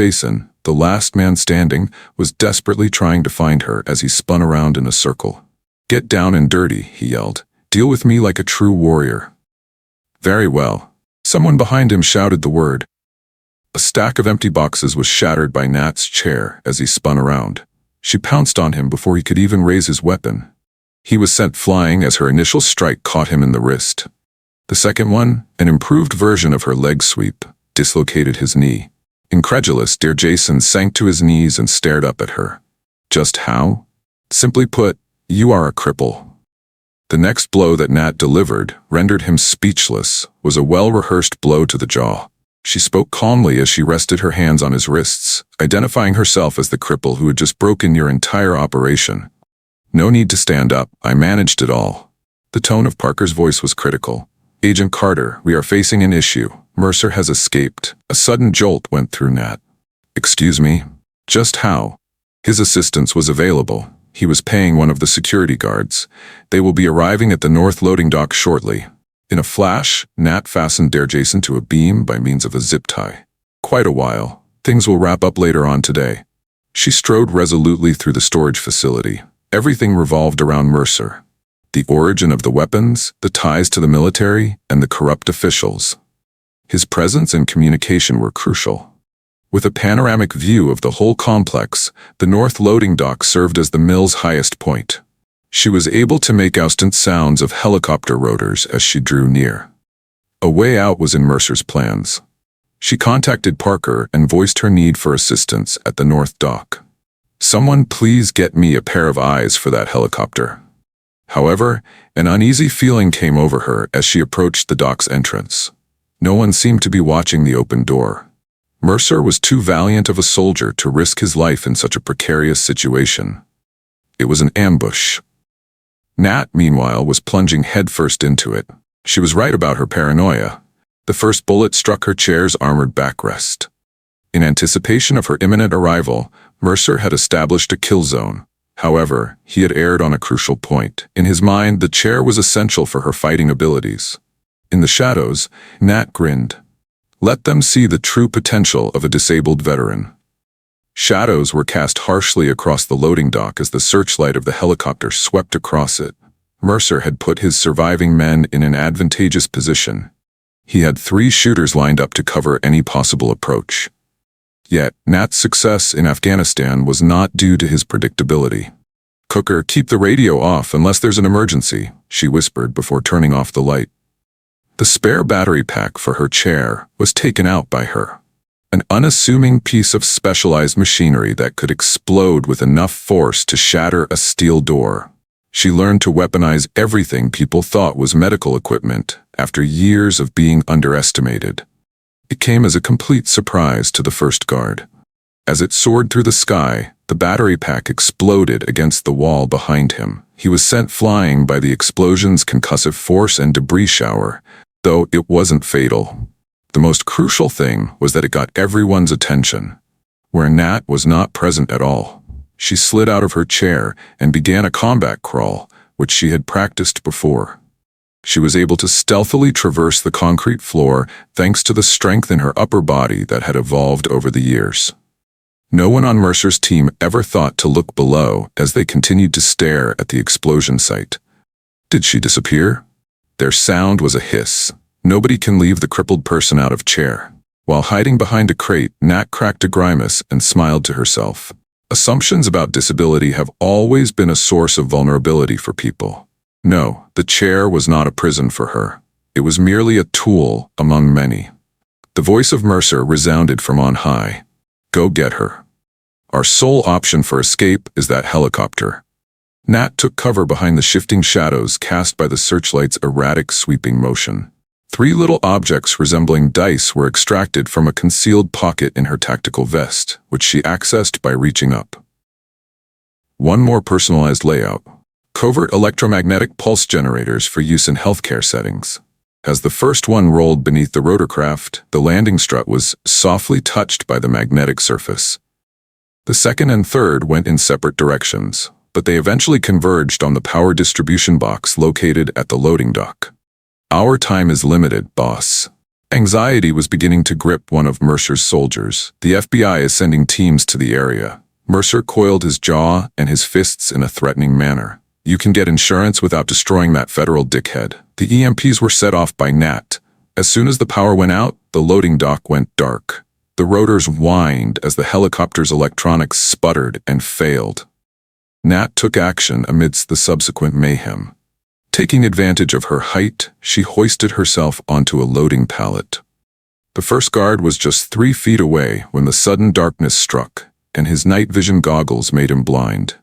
Speaker 1: the last man standing, was desperately trying to find her as he spun around in a circle. "Get down and dirty," he yelled. "Deal with me like a true warrior." "Very well." Someone behind him shouted the word. A stack of empty boxes was shattered by Nat's chair as he spun around. She pounced on him before he could even raise his weapon. He was sent flying as her initial strike caught him in the wrist. The second one, an improved version of her leg sweep, dislocated his knee. Incredulous, Derrick sank to his knees and stared up at her. "Just how?" "Simply put, you are a cripple." The next blow that Nat delivered, rendered him speechless, was a well-rehearsed blow to the jaw. She spoke calmly as she rested her hands on his wrists, identifying herself as the cripple who had just broken your entire operation. "No need to stand up, I managed it all." The tone of Parker's voice was critical. "Agent Carter, we are facing an issue. Mercer has escaped." A sudden jolt went through Nat. "Excuse me? Just how?" His assistance was available. He was paying one of the security guards. "They will be arriving at the north loading dock shortly." In a flash, Nat fastened Derrick to a beam by means of a zip tie. "Quite a while. Things will wrap up later on today." She strode resolutely through the storage facility. Everything revolved around Mercer. The origin of the weapons, the ties to the military, and the corrupt officials. His presence and communication were crucial. With a panoramic view of the whole complex, the north loading dock served as the mill's highest point. She was able to make distant sounds of helicopter rotors as she drew near. A way out was in Mercer's plans. She contacted Parker and voiced her need for assistance at the north dock. "Someone please get me a pair of eyes for that helicopter." However, an uneasy feeling came over her as she approached the dock's entrance. No one seemed to be watching the open door. Mercer was too valiant of a soldier to risk his life in such a precarious situation. It was an ambush. Nat, meanwhile, was plunging headfirst into it. She was right about her paranoia. The first bullet struck her chair's armored backrest. In anticipation of her imminent arrival, Mercer had established a kill zone. However, he had erred on a crucial point. In his mind, the chair was essential for her fighting abilities. In the shadows, Nat grinned. Let them see the true potential of a disabled veteran. Shadows were cast harshly across the loading dock as the searchlight of the helicopter swept across it. Mercer had put his surviving men in an advantageous position. He had 3 shooters lined up to cover any possible approach. Yet, Nat's success in Afghanistan was not due to his predictability. "Cooker, keep the radio off unless there's an emergency," she whispered before turning off the light. The spare battery pack for her chair was taken out by her. An unassuming piece of specialized machinery that could explode with enough force to shatter a steel door. She learned to weaponize everything people thought was medical equipment after years of being underestimated. It came as a complete surprise to the first guard. As it soared through the sky, the battery pack exploded against the wall behind him. He was sent flying by the explosion's concussive force and debris shower, though it wasn't fatal. The most crucial thing was that it got everyone's attention, where Nat was not present at all. She slid out of her chair and began a combat crawl, which she had practiced before. She was able to stealthily traverse the concrete floor thanks to the strength in her upper body that had evolved over the years. No one on Mercer's team ever thought to look below as they continued to stare at the explosion site. Did she disappear? Their sound was a hiss. Nobody can leave the crippled person out of chair. While hiding behind a crate, Nat cracked a grimace and smiled to herself. Assumptions about disability have always been a source of vulnerability for people. No, the chair was not a prison for her. It was merely a tool among many. The voice of Mercer resounded from on high. Go get her. Our sole option for escape is that helicopter. Nat took cover behind the shifting shadows cast by the searchlight's erratic sweeping motion. 3 little objects resembling dice were extracted from a concealed pocket in her tactical vest, which she accessed by reaching up. One more personalized layout. Covert electromagnetic pulse generators for use in healthcare settings. As the first one rolled beneath the rotorcraft, the landing strut was softly touched by the magnetic surface. The second and third went in separate directions, but they eventually converged on the power distribution box located at the loading dock. Our time is limited, boss. Anxiety was beginning to grip one of Mercer's soldiers. The FBI is sending teams to the area. Mercer coiled his jaw and his fists in a threatening manner. You can get insurance without destroying that federal dickhead. The EMPs were set off by Nat. As soon as the power went out, the loading dock went dark. The rotors whined as the helicopter's electronics sputtered and failed. Nat took action amidst the subsequent mayhem. Taking advantage of her height, she hoisted herself onto a loading pallet. The first guard was just 3 feet away when the sudden darkness struck, and his night vision goggles made him blind.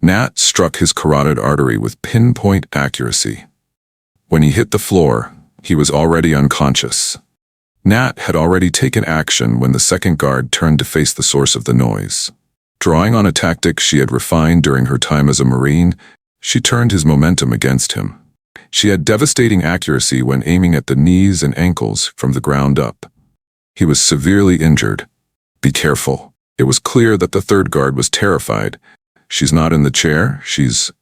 Speaker 1: Nat struck his carotid artery with pinpoint accuracy. When he hit the floor, he was already unconscious. Nat had already taken action when the second guard turned to face the source of the noise. Drawing on a tactic she had refined during her time as a Marine, she turned his momentum against him. She had devastating accuracy when aiming at the knees and ankles from the ground up. He was severely injured. Be careful. It was clear that the third guard was terrified. She's not in the chair, she's...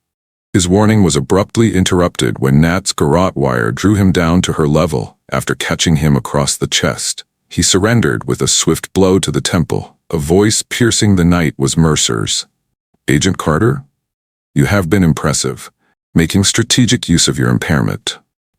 Speaker 1: His warning was abruptly interrupted when Nat's garrote wire drew him down to her level after catching him across the chest. He surrendered with a swift blow to the temple. A voice piercing the night was Mercer's. Agent Carter? You have been impressive, making strategic use of your impairment.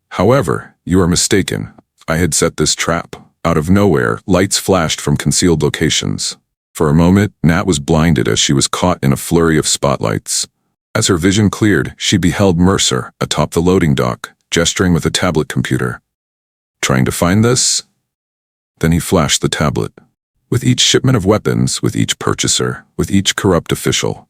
Speaker 1: However, you are mistaken. I had set this trap. Out of nowhere, lights flashed from concealed locations. For a moment, Nat was blinded as she was caught in a flurry of spotlights. As her vision cleared, she beheld Mercer atop the loading dock, gesturing with a tablet computer. Trying to find this? Then he flashed the tablet. With each shipment of weapons, with each purchaser, with each corrupt official.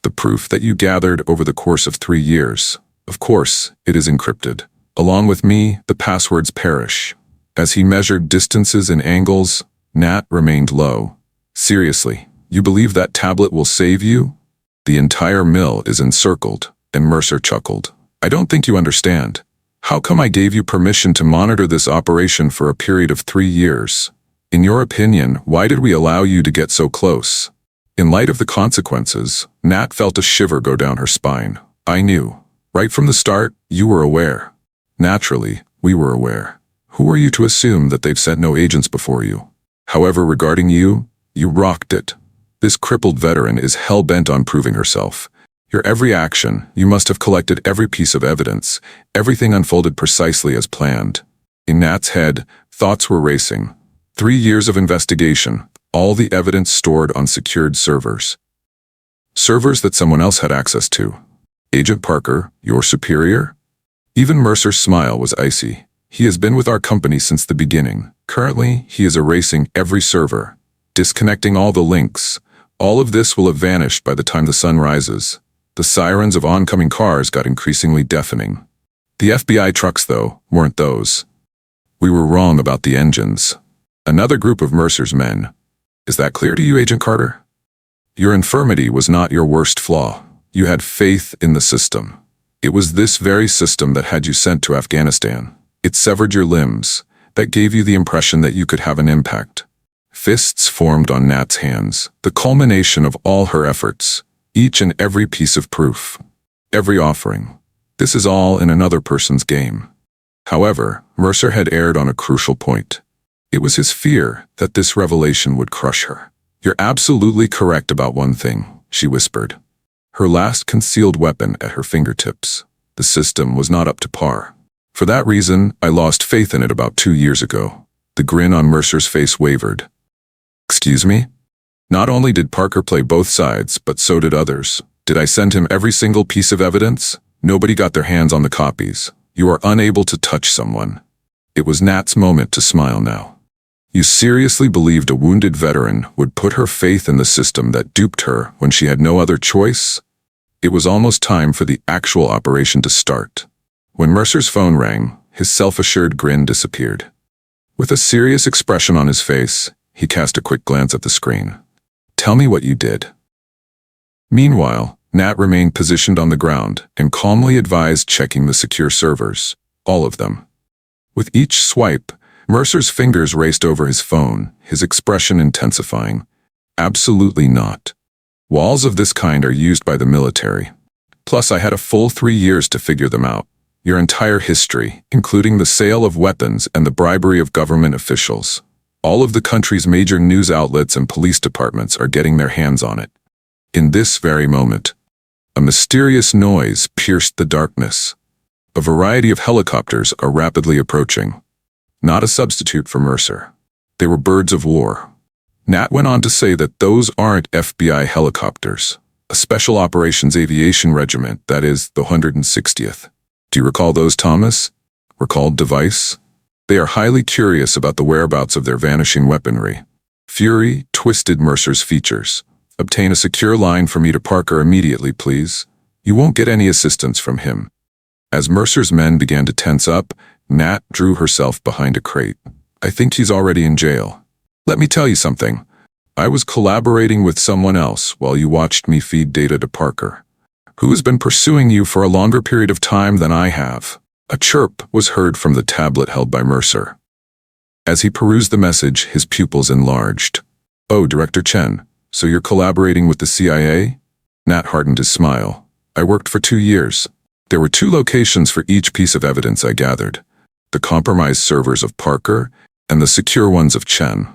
Speaker 1: The proof that you gathered over the course of 3 years. Of course, it is encrypted. Along with me, the passwords perish. As he measured distances and angles, Nat remained low. Seriously, you believe that tablet will save you? The entire mill is encircled, and Mercer chuckled. I don't think you understand. How come I gave you permission to monitor this operation for a period of 3 years? In your opinion, why did we allow you to get so close? In light of the consequences, Nat felt a shiver go down her spine. I knew. Right from the start, you were aware. Naturally, we were aware. Who are you to assume that they've sent no agents before you? However, regarding you, you rocked it. This crippled veteran is hell-bent on proving herself. Your every action, you must have collected every piece of evidence. Everything unfolded precisely as planned. In Nat's head, thoughts were racing. 3 years of investigation, all the evidence stored on secured servers. Servers that someone else had access to. Agent Parker, your superior? Even Mercer's smile was icy. He has been with our company since the beginning. Currently, he is erasing every server, disconnecting all the links. All of this will have vanished by the time the sun rises. The sirens of oncoming cars got increasingly deafening. The FBI trucks, though, weren't those. We were wrong about the engines. Another group of Mercer's men. Is that clear to you, Agent Carter? Your infirmity was not your worst flaw. You had faith in the system. It was this very system that had you sent to Afghanistan. It severed your limbs. That gave you the impression that you could have an impact. Fists formed on Nat's hands, the culmination of all her efforts, each and every piece of proof, every offering. This is all in another person's game. However, Mercer had erred on a crucial point. It was his fear that this revelation would crush her. You're absolutely correct about one thing, she whispered. Her last concealed weapon at her fingertips. The system was not up to par. For that reason, I lost faith in it about 2 years ago. The grin on Mercer's face wavered. Excuse me? Not only did Parker play both sides, but so did others. Did I send him every single piece of evidence? Nobody got their hands on the copies. You are unable to touch someone. It was Nat's moment to smile now. You seriously believed a wounded veteran would put her faith in the system that duped her when she had no other choice? It was almost time for the actual operation to start. When Mercer's phone rang, his self-assured grin disappeared. With a serious expression on his face, he cast a quick glance at the screen. Tell me what you did. Meanwhile, Nat remained positioned on the ground and calmly advised checking the secure servers, all of them. With each swipe, Mercer's fingers raced over his phone, his expression intensifying. Absolutely not. Walls of this kind are used by the military. Plus, I had a full 3 years to figure them out. Your entire history, including the sale of weapons and the bribery of government officials. All of the country's major news outlets and police departments are getting their hands on it. In this very moment, a mysterious noise pierced the darkness. A variety of helicopters are rapidly approaching. Not a substitute for Mercer. They were birds of war. Nat went on to say that those aren't FBI helicopters. A Special Operations Aviation Regiment, that is, the 160th. Do you recall those, Thomas? Recalled device? They are highly curious about the whereabouts of their vanishing weaponry. Fury twisted Mercer's features. Obtain a secure line for me to Parker immediately, please. You won't get any assistance from him. As Mercer's men began to tense up, Nat drew herself behind a crate. I think he's already in jail. Let me tell you something. I was collaborating with someone else while you watched me feed data to Parker, who has been pursuing you for a longer period of time than I have. A chirp was heard from the tablet held by Mercer. As he perused the message, his pupils enlarged. Oh, Director Chen, so you're collaborating with the CIA? Nat hardened his smile. I worked for 2 years. There were 2 locations for each piece of evidence I gathered. The compromised servers of Parker and the secure ones of Chen.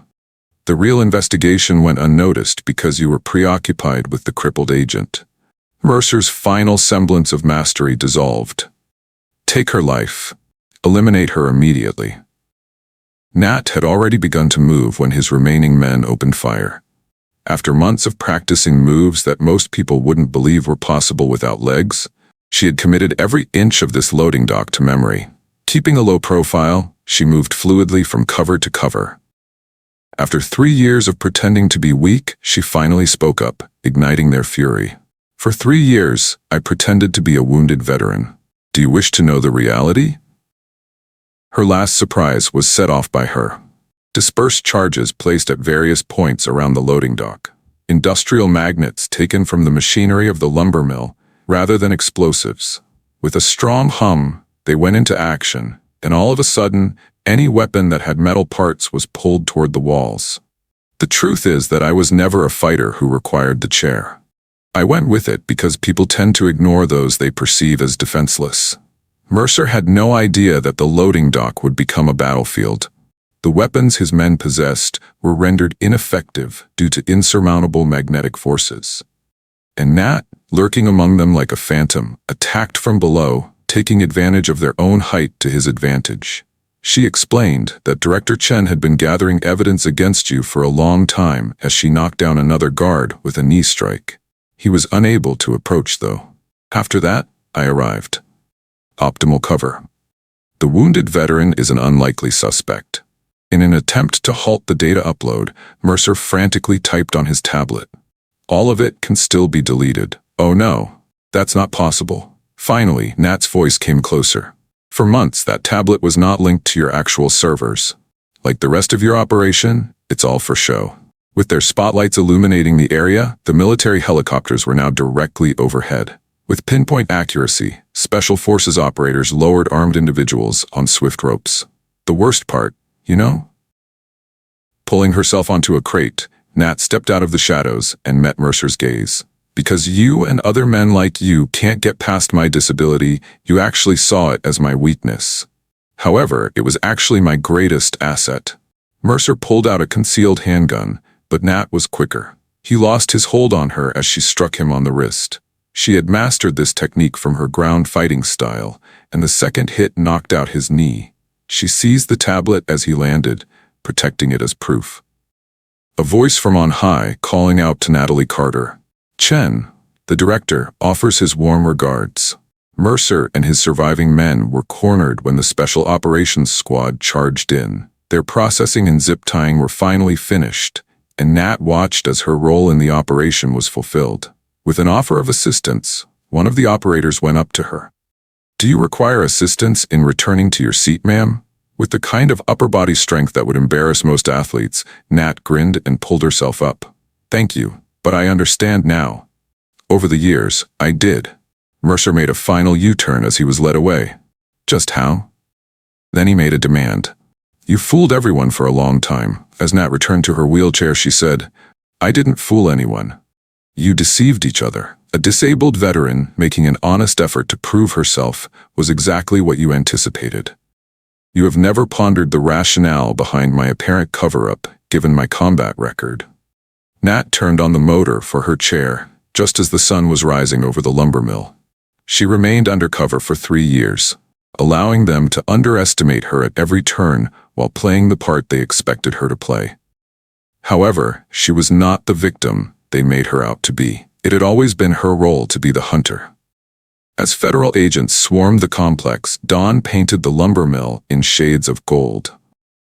Speaker 1: The real investigation went unnoticed because you were preoccupied with the crippled agent. Mercer's final semblance of mastery dissolved. Take her life. Eliminate her immediately. Nat had already begun to move when his remaining men opened fire. After months of practicing moves that most people wouldn't believe were possible without legs, she had committed every inch of this loading dock to memory. Keeping a low profile, she moved fluidly from cover to cover. After 3 years of pretending to be weak, she finally spoke up, igniting their fury. For 3 years, I pretended to be a wounded veteran. Do you wish to know the reality? Her last surprise was set off by her. Dispersed charges placed at various points around the loading dock. Industrial magnets taken from the machinery of the lumber mill, rather than explosives. With a strong hum, they went into action, and all of a sudden, any weapon that had metal parts was pulled toward the walls. The truth is that I was never a fighter who required the chair. I went with it because people tend to ignore those they perceive as defenseless. Mercer had no idea that the loading dock would become a battlefield. The weapons his men possessed were rendered ineffective due to insurmountable magnetic forces. And Nat, lurking among them like a phantom, attacked from below, taking advantage of their own height to his advantage. She explained that Director Chen had been gathering evidence against you for a long time as she knocked down another guard with a knee strike. He was unable to approach, though. After that, I arrived. Optimal cover. The wounded veteran is an unlikely suspect. In an attempt to halt the data upload, Mercer frantically typed on his tablet. All of it can still be deleted. Oh no, that's not possible. Finally, Nat's voice came closer. For months, that tablet was not linked to your actual servers. Like the rest of your operation, it's all for show. With their spotlights illuminating the area, the military helicopters were now directly overhead. With pinpoint accuracy, Special Forces operators lowered armed individuals on swift ropes. The worst part, you know? Pulling herself onto a crate, Nat stepped out of the shadows and met Mercer's gaze. Because you and other men like you can't get past my disability, you actually saw it as my weakness. However, it was actually my greatest asset. Mercer pulled out a concealed handgun, but Nat was quicker. He lost his hold on her as she struck him on the wrist. She had mastered this technique from her ground fighting style, and the second hit knocked out his knee. She seized the tablet as he landed, protecting it as proof. A voice from on high calling out to Natalie Carter. Chen, the director, offers his warm regards. Mercer and his surviving men were cornered when the Special Operations Squad charged in. Their processing and zip-tying were finally finished, and Nat watched as her role in the operation was fulfilled. With an offer of assistance, one of the operators went up to her. "Do you require assistance in returning to your seat, ma'am?" With the kind of upper body strength that would embarrass most athletes, Nat grinned and pulled herself up. "Thank you, but I understand now. Over the years, I did." Mercer made a final U-turn as he was led away. "Just how?" Then he made a demand. "You fooled everyone for a long time." As Nat returned to her wheelchair, she said, "I didn't fool anyone. You deceived each other." A disabled veteran making an honest effort to prove herself was exactly what you anticipated. "You have never pondered the rationale behind my apparent cover-up, given my combat record." Nat turned on the motor for her chair, just as the sun was rising over the lumber mill. She remained undercover for 3 years, allowing them to underestimate her at every turn while playing the part they expected her to play. However, she was not the victim they made her out to be. It had always been her role to be the hunter. As federal agents swarmed the complex, dawn painted the lumber mill in shades of gold.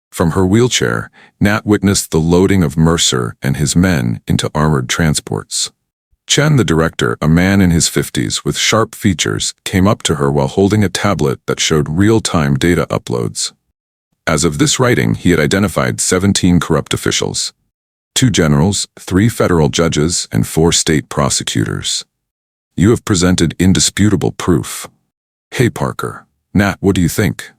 Speaker 1: From her wheelchair, Nat witnessed the loading of Mercer and his men into armored transports. Chen, the director, a man in his 50s with sharp features, came up to her while holding a tablet that showed real-time data uploads. As of this writing, he had identified 17 corrupt officials. 2 generals, 3 federal judges, and 4 state prosecutors. "You have presented indisputable proof." "Hey Parker." "Nat, what do you think?"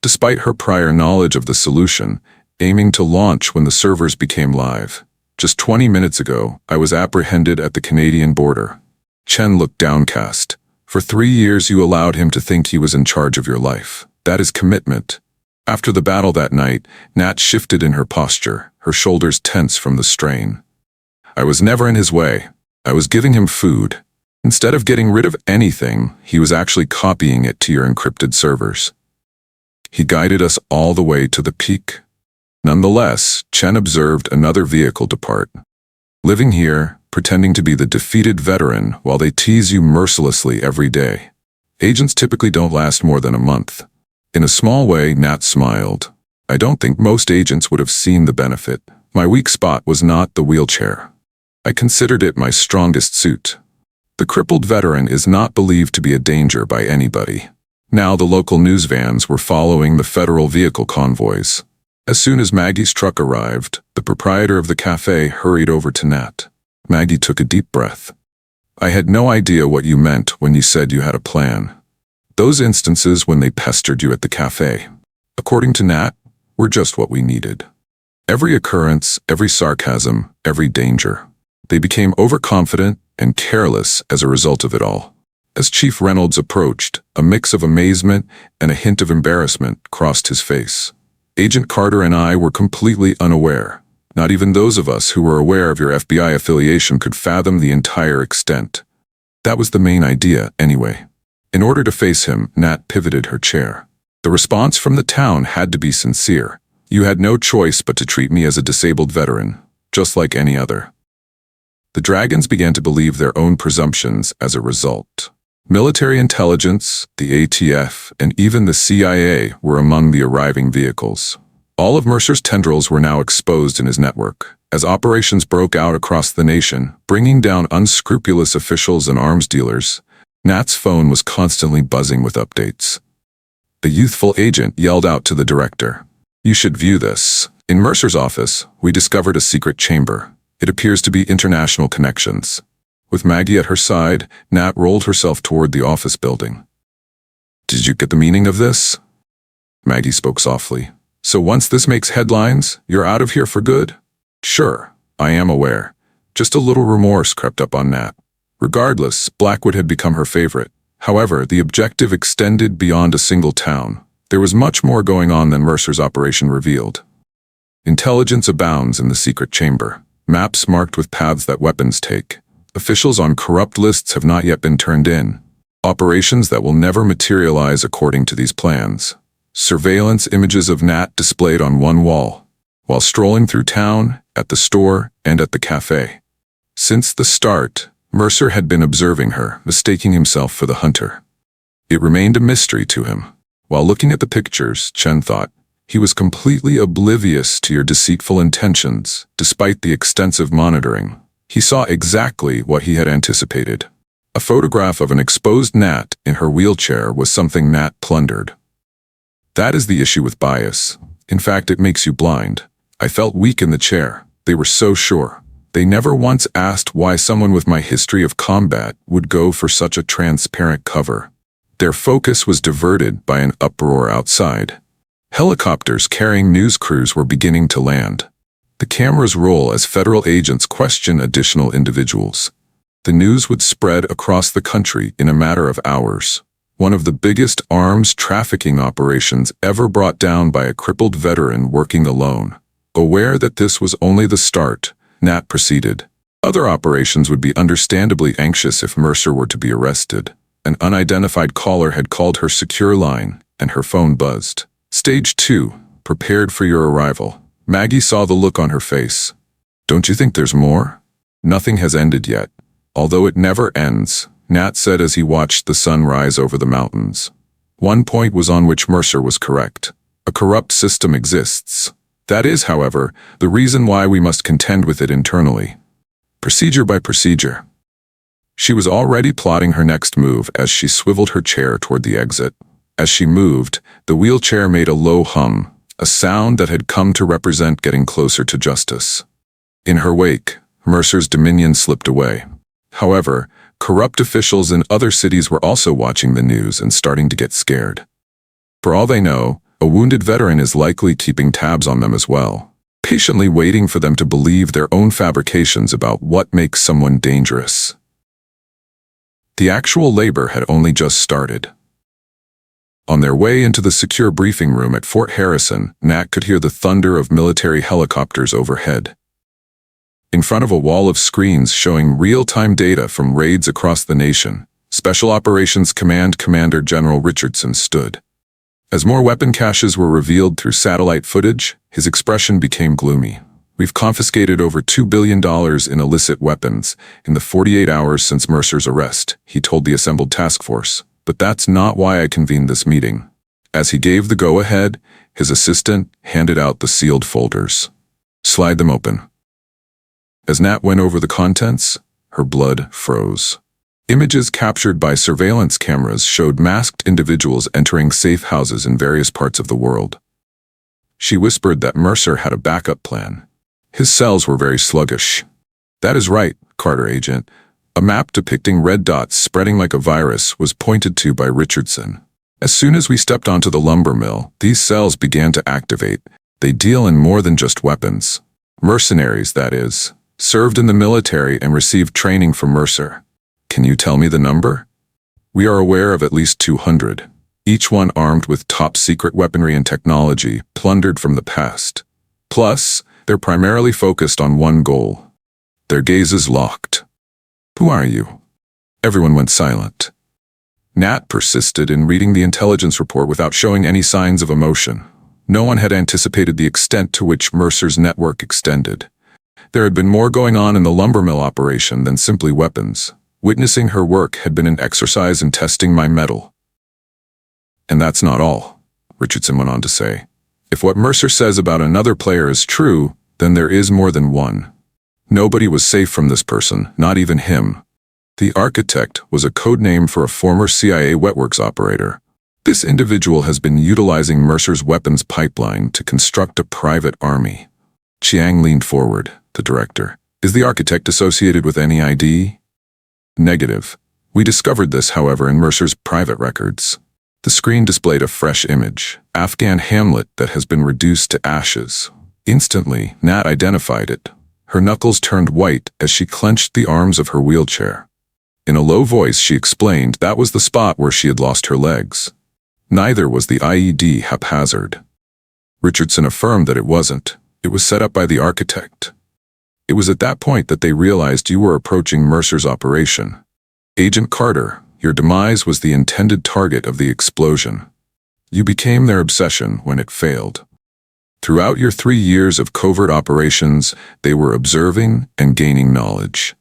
Speaker 1: Despite her prior knowledge of the solution, aiming to launch when the servers became live. "Just 20 minutes ago, I was apprehended at the Canadian border." Chen looked downcast. "For 3 years you allowed him to think he was in charge of your life. That is commitment." After the battle that night, Nat shifted in her posture, her shoulders tense from the strain. "I was never in his way. I was giving him food. Instead of getting rid of anything, he was actually copying it to your encrypted servers. He guided us all the way to the peak." Nonetheless, Chen observed another vehicle depart. "Living here, pretending to be the defeated veteran while they tease you mercilessly every day. Agents typically don't last more than a month." In a small way, Nat smiled. "I don't think most agents would have seen the benefit. My weak spot was not the wheelchair. I considered it my strongest suit. The crippled veteran is not believed to be a danger by anybody." Now the local news vans were following the federal vehicle convoys. As soon as Maggie's truck arrived, the proprietor of the cafe hurried over to Nat. Maggie took a deep breath. "I had no idea what you meant when you said you had a plan. Those instances when they pestered you at the cafe, according to Nat, were just what we needed. Every occurrence, every sarcasm, every danger. They became overconfident and careless as a result of it all." As Chief Reynolds approached, a mix of amazement and a hint of embarrassment crossed his face. "Agent Carter and I were completely unaware. Not even those of us who were aware of your FBI affiliation could fathom the entire extent. That was the main idea, anyway." In order to face him, Nat pivoted her chair. "The response from the town had to be sincere. You had no choice but to treat me as a disabled veteran, just like any other." The Dragons began to believe their own presumptions as a result. Military intelligence, the ATF, and even the CIA were among the arriving vehicles. All of Mercer's tendrils were now exposed in his network, as operations broke out across the nation, bringing down unscrupulous officials and arms dealers. Nat's phone was constantly buzzing with updates. The youthful agent yelled out to the director, "You should view this. In Mercer's office, we discovered a secret chamber. It appears to be international connections." With Maggie at her side, Nat rolled herself toward the office building. "Did you get the meaning of this?" Maggie spoke softly. "So once this makes headlines, you're out of here for good?" "Sure, I am aware." Just a little remorse crept up on Nat. Regardless, Blackwood had become her favorite. However, the objective extended beyond a single town. There was much more going on than Mercer's operation revealed. Intelligence abounds in the secret chamber. Maps marked with paths that weapons take. Officials on corrupt lists have not yet been turned in. Operations that will never materialize according to these plans. Surveillance images of Nat displayed on one wall. while strolling through town, at the store, and at the cafe. Since the start, Mercer had been observing her, mistaking himself for the hunter. It remained a mystery to him. While looking at the pictures, Chen thought, he was completely oblivious to your deceitful intentions, despite the extensive monitoring. He saw exactly what he had anticipated. A photograph of an exposed Nat in her wheelchair was something Nat plundered. That is the issue with bias. In fact, it makes you blind. I felt weak in the chair. They were so sure. They never once asked why someone with my history of combat would go for such a transparent cover. Their focus was diverted by an uproar outside. Helicopters carrying news crews were beginning to land. The cameras roll as federal agents question additional individuals. The news would spread across the country in a matter of hours. One of the biggest arms trafficking operations ever brought down by a crippled veteran working alone. Aware that this was only the start, Nat proceeded. Other operations would be understandably anxious if Mercer were to be arrested. An unidentified caller had called her secure line, and her phone buzzed. Stage 2, prepared for your arrival. Maggie saw the look on her face. Don't you think there's more? Nothing has ended yet. Although it never ends, Nat said as he watched the sun rise over the mountains. One point was on which Mercer was correct. A corrupt system exists. That is, however, the reason why we must contend with it internally. Procedure by procedure. She was already plotting her next move as she swiveled her chair toward the exit. As she moved, the wheelchair made a low hum, a sound that had come to represent getting closer to justice. In her wake, Mercer's dominion slipped away. However, corrupt officials in other cities were also watching the news and starting to get scared. For all they know, a wounded veteran is likely keeping tabs on them as well, patiently waiting for them to believe their own fabrications about what makes someone dangerous. The actual labor had only just started. On their way into the secure briefing room at Fort Harrison, Nat could hear the thunder of military helicopters overhead. In front of a wall of screens showing real-time data from raids across the nation, Special Operations Command Commander General Richardson stood. As more weapon caches were revealed through satellite footage, his expression became gloomy. We've confiscated over $2 billion in illicit weapons in the 48 hours since Mercer's arrest, he told the assembled task force. But that's not why I convened this meeting. As he gave the go-ahead, his assistant handed out the sealed folders. Slide them open. As Nat went over the contents, her blood froze. Images captured by surveillance cameras showed masked individuals entering safe houses in various parts of the world. She whispered that Mercer had a backup plan. His cells were very sluggish. That is right, Carter agent. A map depicting red dots spreading like a virus was pointed to by Richardson. As soon as we stepped onto the lumber mill, these cells began to activate. They deal in more than just weapons. Mercenaries, that is, served in the military and received training from Mercer. Can you tell me the number? We are aware of at least 200, each one armed with top-secret weaponry and technology plundered from the past. Plus, they're primarily focused on one goal. Their gazes locked. Who are you? Everyone went silent. Nat persisted in reading the intelligence report without showing any signs of emotion. No one had anticipated the extent to which Mercer's network extended. There had been more going on in the lumber mill operation than simply weapons. Witnessing her work had been an exercise in testing my mettle. And that's not all, Richardson went on to say. If what Mercer says about another player is true, then there is more than one. Nobody was safe from this person, not even him. The architect was a code name for a former CIA Wetworks operator. This individual has been utilizing Mercer's weapons pipeline to construct a private army. Chiang leaned forward, the director. Is the architect associated with any ID? Negative. We discovered this, however, in Mercer's private records. The screen displayed a fresh image, Afghan hamlet that has been reduced to ashes. Instantly, Nat identified it. Her knuckles turned white as she clenched the arms of her wheelchair. In a low voice, she explained that was the spot where she had lost her legs. Neither was the IED haphazard. Richardson affirmed that it wasn't. It was set up by the architect. It was at that point that they realized you were approaching Mercer's operation. Agent Carter, your demise was the intended target of the explosion. You became their obsession when it failed. Throughout your 3 years of covert operations, they were observing and gaining knowledge.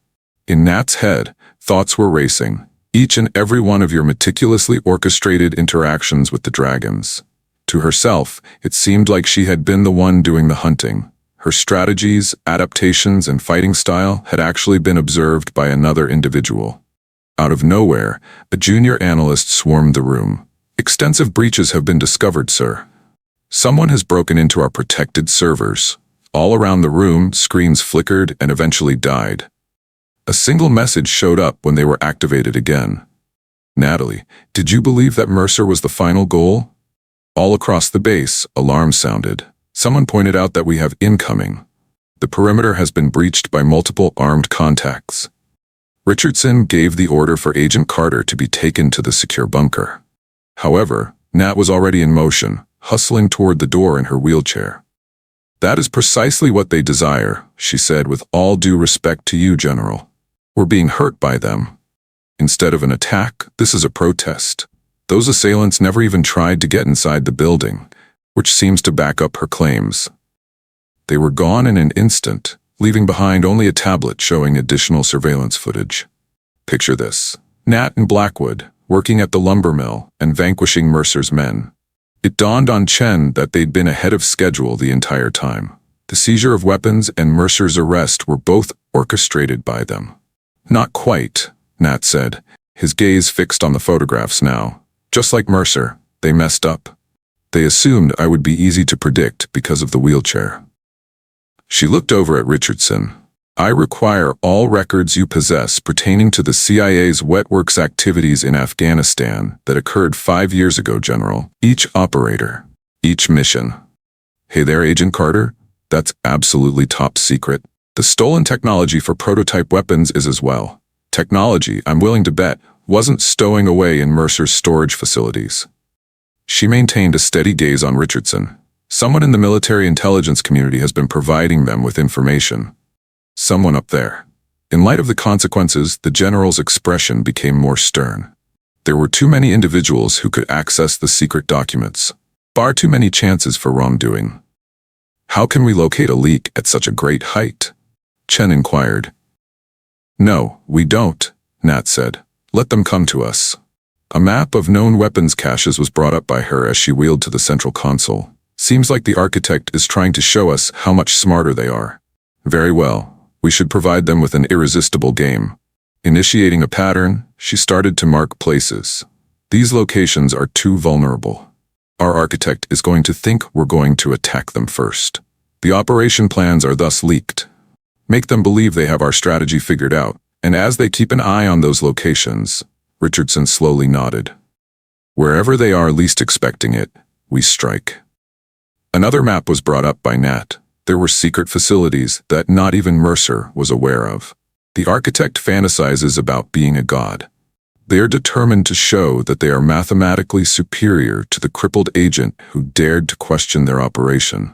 Speaker 1: In Nat's head, thoughts were racing, each and every one of your meticulously orchestrated interactions with the dragons. To herself, it seemed like she had been the one doing the hunting. Her strategies, adaptations, and fighting style had actually been observed by another individual. Out of nowhere, a junior analyst swarmed the room. "Extensive breaches have been discovered, sir. Someone has broken into our protected servers." All around the room, screens flickered and eventually died. A single message showed up when they were activated again. "Natalie, did you believe that Mercer was the final goal?" All across the base, alarms sounded. Someone pointed out that we have incoming. The perimeter has been breached by multiple armed contacts. Richardson gave the order for Agent Carter to be taken to the secure bunker. However, Nat was already in motion, hustling toward the door in her wheelchair. "That is precisely what they desire," she said, "with all due respect to you, General. We're being hurt by them. Instead of an attack, this is a protest. Those assailants never even tried to get inside the building," which seems to back up her claims. They were gone in an instant, leaving behind only a tablet showing additional surveillance footage. Picture this: Nat and Blackwood, working at the lumber mill and vanquishing Mercer's men. It dawned on Chen that they'd been ahead of schedule the entire time. The seizure of weapons and Mercer's arrest were both orchestrated by them. "Not quite," Nat said, his gaze fixed on the photographs now. "Just like Mercer, they messed up. They assumed I would be easy to predict because of the wheelchair." She looked over at Richardson. "I require all records you possess pertaining to the CIA's wetworks activities in Afghanistan that occurred 5 years ago, General. Each operator, each mission." "Hey there, Agent Carter. That's absolutely top secret. The stolen technology for prototype weapons is as well. Technology, I'm willing to bet, wasn't stowing away in Mercer's storage facilities." She maintained a steady gaze on Richardson. "Someone in the military intelligence community has been providing them with information. Someone up there." In light of the consequences, the general's expression became more stern. There were too many individuals who could access the secret documents. Far too many chances for wrongdoing. "How can we locate a leak at such a great height?" Chen inquired. "No, we don't," Nat said. "Let them come to us." A map of known weapons caches was brought up by her as she wheeled to the central console. "Seems like the architect is trying to show us how much smarter they are." "Very well. We should provide them with an irresistible game." Initiating a pattern, she started to mark places. "These locations are too vulnerable. Our architect is going to think we're going to attack them first. The operation plans are thus leaked. Make them believe they have our strategy figured out, and as they keep an eye on those locations," Richardson slowly nodded. "Wherever they are least expecting it, we strike." Another map was brought up by Nat. There were secret facilities that not even Mercer was aware of. The architect fantasizes about being a god. They are determined to show that they are mathematically superior to the crippled agent who dared to question their operation.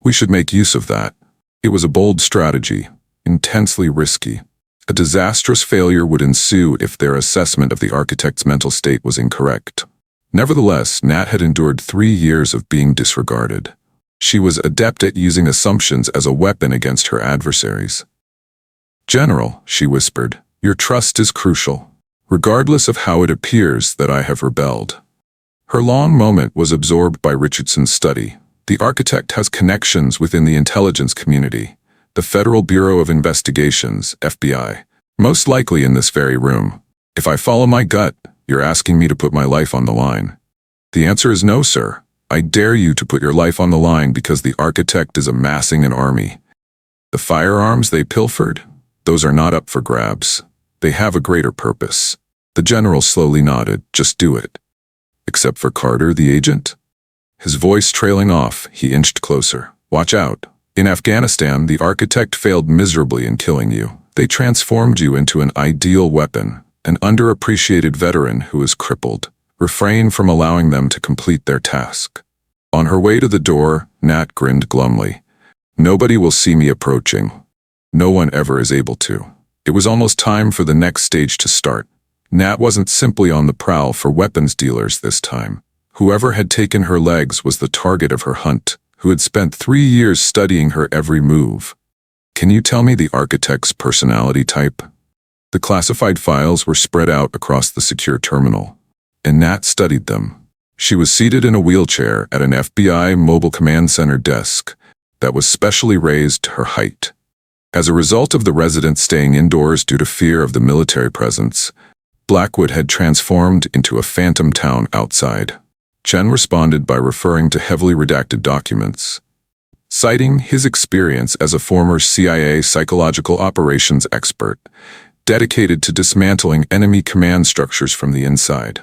Speaker 1: We should make use of that. It was a bold strategy, intensely risky. A disastrous failure would ensue if their assessment of the architect's mental state was incorrect. Nevertheless, Nat had endured 3 years of being disregarded. She was adept at using assumptions as a weapon against her adversaries. "General," she whispered, "your trust is crucial, regardless of how it appears that I have rebelled." Her long moment was absorbed by Richardson's study. The architect has connections within the intelligence community, the Federal Bureau of Investigations, FBI, most likely in this very room. "If I follow my gut, you're asking me to put my life on the line." "The answer is no, sir. I dare you to put your life on the line because the architect is amassing an army. The firearms they pilfered, those are not up for grabs. They have a greater purpose." The general slowly nodded. "Just do it." "Except for Carter, the agent?" His voice trailing off, he inched closer. "Watch out. In Afghanistan, the architect failed miserably in killing you. They transformed you into an ideal weapon, an underappreciated veteran who is crippled. Refrain from allowing them to complete their task." On her way to the door, Nat grinned glumly. "Nobody will see me approaching. No one ever is able to." It was almost time for the next stage to start. Nat wasn't simply on the prowl for weapons dealers this time. Whoever had taken her legs was the target of her hunt, who had spent 3 years studying her every move. "Can you tell me the architect's personality type?" The classified files were spread out across the secure terminal, and Nat studied them. She was seated in a wheelchair at an FBI Mobile Command Center desk that was specially raised to her height. As a result of the residents staying indoors due to fear of the military presence, Blackwood had transformed into a phantom town outside. Chen responded by referring to heavily redacted documents, citing his experience as a former CIA psychological operations expert, dedicated to dismantling enemy command structures from the inside.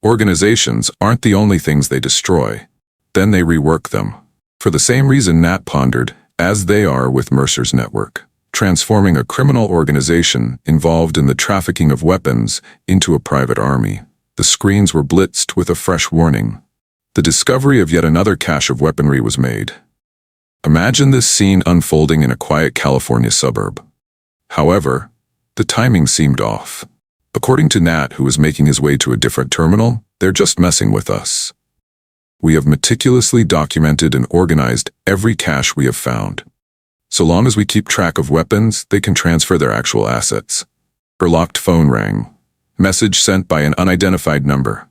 Speaker 1: Organizations aren't the only things they destroy. Then they rework them. For the same reason Nat pondered, as they are with Mercer's network, transforming a criminal organization involved in the trafficking of weapons into a private army. The screens were blitzed with a fresh warning. The discovery of yet another cache of weaponry was made. Imagine this scene unfolding in a quiet California suburb. However, the timing seemed off. According to Nat, who was making his way to a different terminal, "They're just messing with us. We have meticulously documented and organized every cache we have found. So long as we keep track of weapons, they can transfer their actual assets." Her locked phone rang. Message sent by an unidentified number.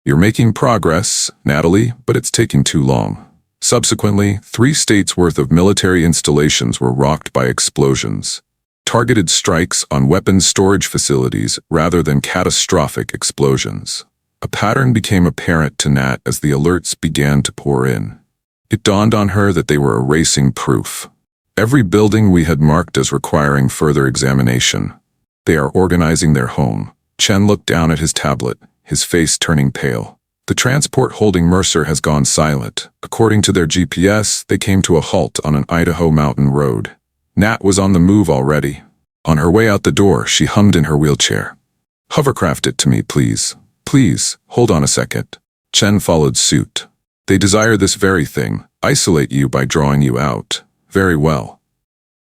Speaker 1: "You're making progress, Natalie, but it's taking too long." Subsequently, 3 states' worth of military installations were rocked by explosions. Targeted strikes on weapons storage facilities rather than catastrophic explosions. A pattern became apparent to Nat as the alerts began to pour in. It dawned on her that they were erasing proof. Every building we had marked as requiring further examination. They are organizing their home. Chen looked down at his tablet, his face turning pale. "The transport holding Mercer has gone silent. According to their GPS, they came to a halt on an Idaho mountain road." Nat was on the move already. On her way out the door, she hummed in her wheelchair. "Hovercraft it to me, please. Please, hold on a second." Chen followed suit. "They desire this very thing, isolate you by drawing you out. Very well."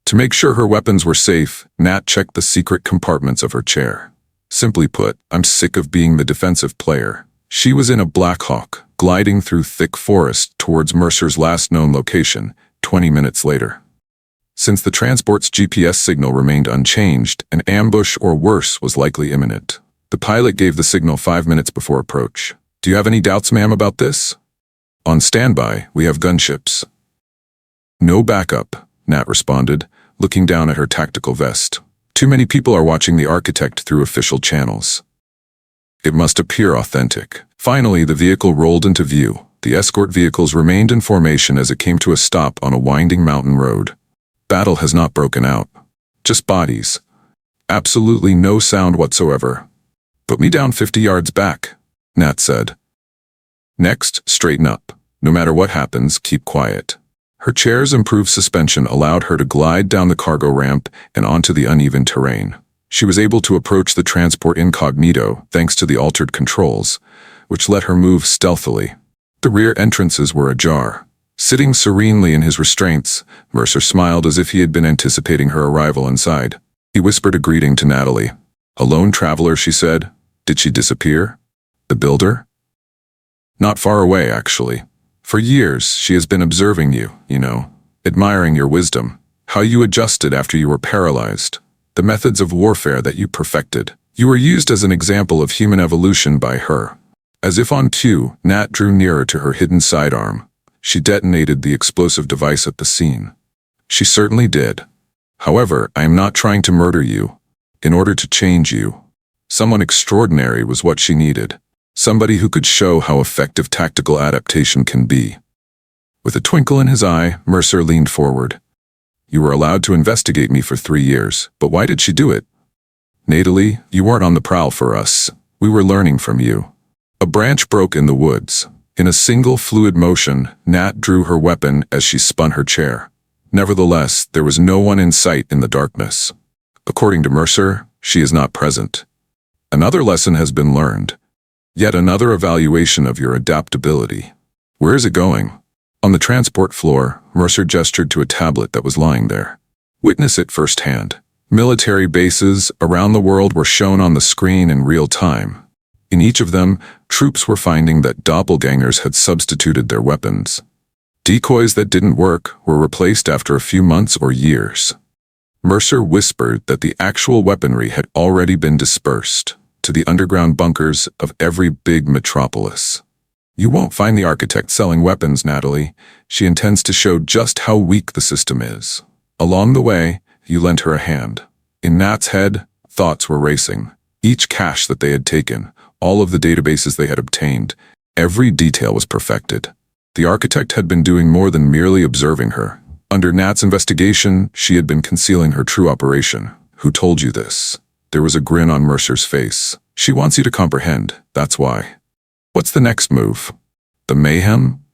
Speaker 1: To make sure her weapons were safe, Nat checked the secret compartments of her chair. Simply put, I'm sick of being the defensive player. She was in a Black Hawk, gliding through thick forest towards Mercer's last known location, 20 minutes later. Since the transport's GPS signal remained unchanged, an ambush or worse was likely imminent. The pilot gave the signal 5 minutes before approach. "Do you have any doubts, ma'am, about this?" "On standby, we have gunships." "No backup," Nat responded, looking down at her tactical vest. "Too many people are watching the architect through official channels. It must appear authentic." Finally, the vehicle rolled into view. The escort vehicles remained in formation as it came to a stop on a winding mountain road. Battle has not broken out. Just bodies. Absolutely no sound whatsoever. "Put me down 50 yards back," Nat said. "Next, straighten up. No matter what happens, keep quiet." Her chair's improved suspension allowed her to glide down the cargo ramp and onto the uneven terrain. She was able to approach the transport incognito thanks to the altered controls, which let her move stealthily. The rear entrances were ajar. Sitting serenely in his restraints, Mercer smiled as if he had been anticipating her arrival inside. He whispered a greeting to Natalie. "A lone traveler," she said. "Did she disappear? The builder?" "Not far away, actually. For years, she has been observing you, admiring your wisdom, how you adjusted after you were paralyzed, the methods of warfare that you perfected. You were used as an example of human evolution by her." As if on cue, Nat drew nearer to her hidden sidearm. She detonated the explosive device at the scene. "She certainly did. However, I am not trying to murder you. In order to change you, someone extraordinary was what she needed. Somebody who could show how effective tactical adaptation can be." With a twinkle in his eye, Mercer leaned forward. "You were allowed to investigate me for 3 years, but why did she do it? Natalie, you weren't on the prowl for us. We were learning from you." A branch broke in the woods. In a single fluid motion, Nat drew her weapon as she spun her chair. Nevertheless, there was no one in sight in the darkness. According to Mercer, she is not present. Another lesson has been learned. Yet another evaluation of your adaptability. Where is it going? On the transport floor, Mercer gestured to a tablet that was lying there. Witness it firsthand. Military bases around the world were shown on the screen in real time. In each of them, troops were finding that doppelgangers had substituted their weapons. Decoys that didn't work were replaced after a few months or years. Mercer whispered that the actual weaponry had already been dispersed to the underground bunkers of every big metropolis. You won't find the architect selling weapons, Natalie. She intends to show just how weak the system is. Along the way, you lent her a hand. In Nat's head, thoughts were racing. Each cache that they had taken, all of the databases they had obtained, every detail was perfected. The architect had been doing more than merely observing her. Under Nat's investigation, she had been concealing her true operation. Who told you this? There was a grin on Mercer's face. She wants you to comprehend, that's why. What's the next move? The mayhem?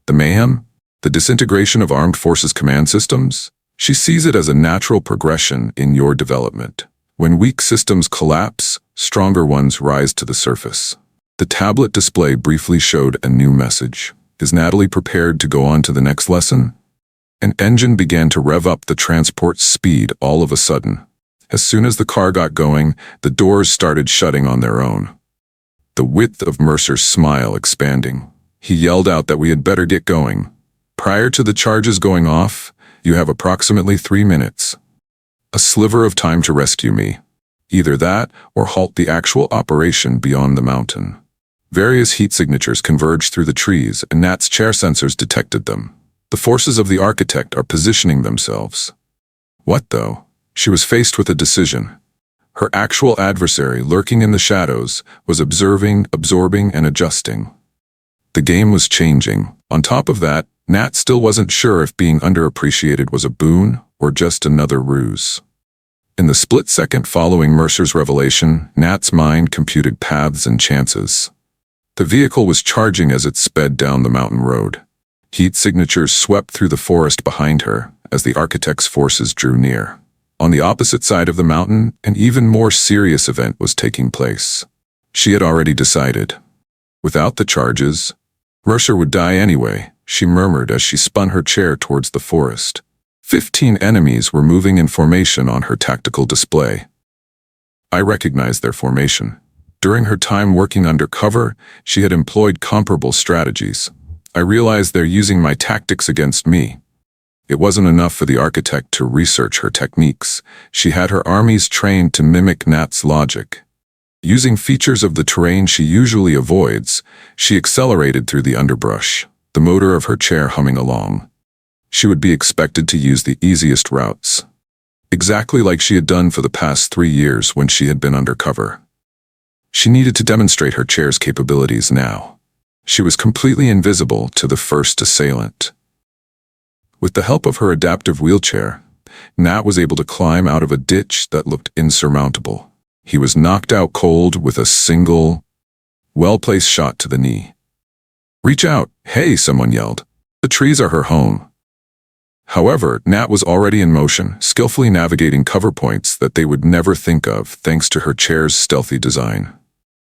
Speaker 1: The mayhem? The disintegration of armed forces command systems? She sees it as a natural progression in your development. When weak systems collapse, stronger ones rise to the surface. The tablet display briefly showed a new message. Is Natalie prepared to go on to the next lesson? An engine began to rev up the transport's speed all of a sudden. As soon as the car got going, the doors started shutting on their own. The width of Mercer's smile expanding. He yelled out that we had better get going. Prior to the charges going off, you have approximately 3 minutes. A sliver of time to rescue me. Either that, or halt the actual operation beyond the mountain. Various heat signatures converged through the trees, and Nat's chair sensors detected them. The forces of the architect are positioning themselves. What though? She was faced with a decision. Her actual adversary, lurking in the shadows, was observing, absorbing, and adjusting. The game was changing. On top of that, Nat still wasn't sure if being underappreciated was a boon or just another ruse. In the split second following Mercer's revelation, Nat's mind computed paths and chances. The vehicle was charging as it sped down the mountain road. Heat signatures swept through the forest behind her as the architect's forces drew near. On the opposite side of the mountain, an even more serious event was taking place. She had already decided. Without the charges, Mercer would die anyway, she murmured as she spun her chair towards the forest. 15 enemies were moving in formation on her tactical display. I recognized their formation. During her time working undercover, she had employed comparable strategies. I realized they're using my tactics against me. It wasn't enough for the architect to research her techniques. She had her armies trained to mimic Nat's logic. Using features of the terrain she usually avoids, she accelerated through the underbrush, the motor of her chair humming along. She would be expected to use the easiest routes. Exactly like she had done for the past 3 years when she had been undercover. She needed to demonstrate her chair's capabilities now. She was completely invisible to the first assailant. With the help of her adaptive wheelchair, Nat was able to climb out of a ditch that looked insurmountable. He was knocked out cold with a single, well-placed shot to the knee. "Reach out! Hey!" someone yelled. The trees are her home. However, Nat was already in motion, skillfully navigating cover points that they would never think of thanks to her chair's stealthy design.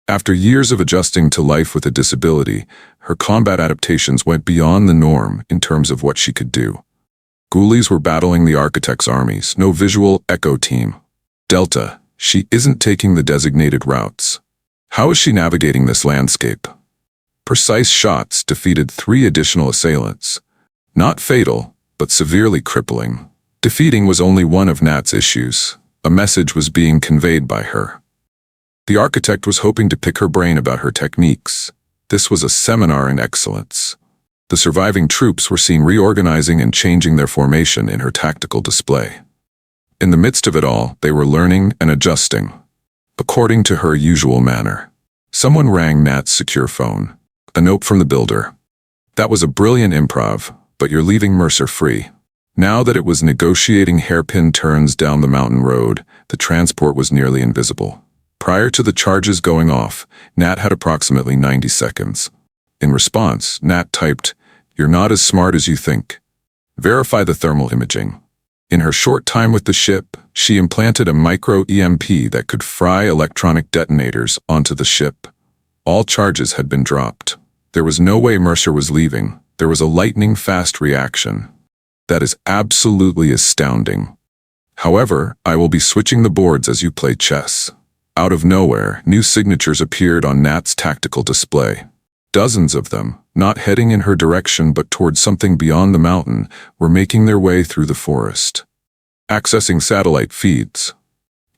Speaker 1: After years of adjusting to life with a disability, her combat adaptations went beyond the norm in terms of what she could do. Ghoulies were battling the architect's armies, no visual echo team. Delta, she isn't taking the designated routes. How is she navigating this landscape? Precise shots defeated 3 additional assailants. Not fatal, but severely crippling. Defeating was only one of Nat's issues. A message was being conveyed by her. The architect was hoping to pick her brain about her techniques. This was a seminar in excellence. The surviving troops were seen reorganizing and changing their formation in her tactical display. In the midst of it all, they were learning and adjusting. According to her usual manner, someone rang Nat's secure phone. A note from the builder. "That was a brilliant improv, but you're leaving Mercer free." Now that it was negotiating hairpin turns down the mountain road, the transport was nearly invisible. Prior to the charges going off, Nat had approximately 90 seconds. In response, Nat typed, "You're not as smart as you think. Verify the thermal imaging." In her short time with the ship, she implanted a micro-EMP that could fry electronic detonators onto the ship. All charges had been dropped. There was no way Mercer was leaving. There was a lightning-fast reaction. That is absolutely astounding. However, I will be switching the boards as you play chess. Out of nowhere, new signatures appeared on Nat's tactical display. Dozens of them, not heading in her direction but towards something beyond the mountain, were making their way through the forest. Accessing satellite feeds.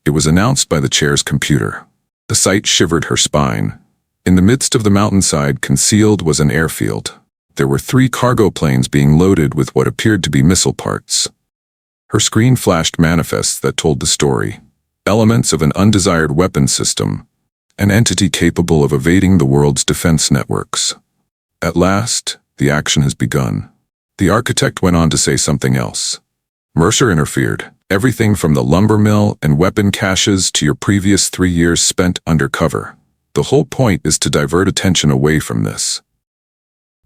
Speaker 1: It was announced by the chair's computer. The sight shivered her spine. In the midst of the mountainside, concealed was an airfield. There were 3 cargo planes being loaded with what appeared to be missile parts. Her screen flashed manifests that told the story. Elements of an undesired weapon system. An entity capable of evading the world's defense networks. At last, the action has begun. The architect went on to say something else. Mercer interfered. Everything from the lumber mill and weapon caches to your previous 3 years spent undercover. The whole point is to divert attention away from this.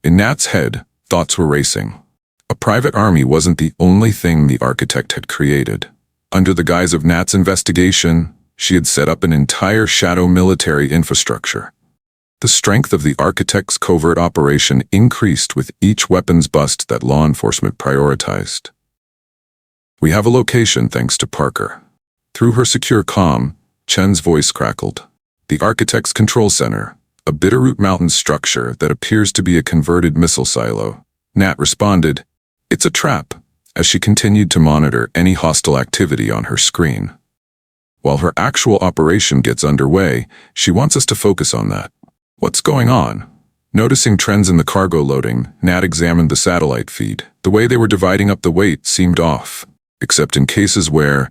Speaker 1: In Nat's head, thoughts were racing. A private army wasn't the only thing the architect had created. Under the guise of Nat's investigation, she had set up an entire shadow military infrastructure. The strength of the architect's covert operation increased with each weapons bust that law enforcement prioritized. We have a location thanks to Parker. Through her secure comm, Chen's voice crackled. The architect's control center, a Bitterroot Mountain structure that appears to be a converted missile silo. Nat responded, "It's a trap," as she continued to monitor any hostile activity on her screen. While her actual operation gets underway, she wants us to focus on that. What's going on? Noticing trends in the cargo loading, Nat examined the satellite feed. The way they were dividing up the weight seemed off, except in cases where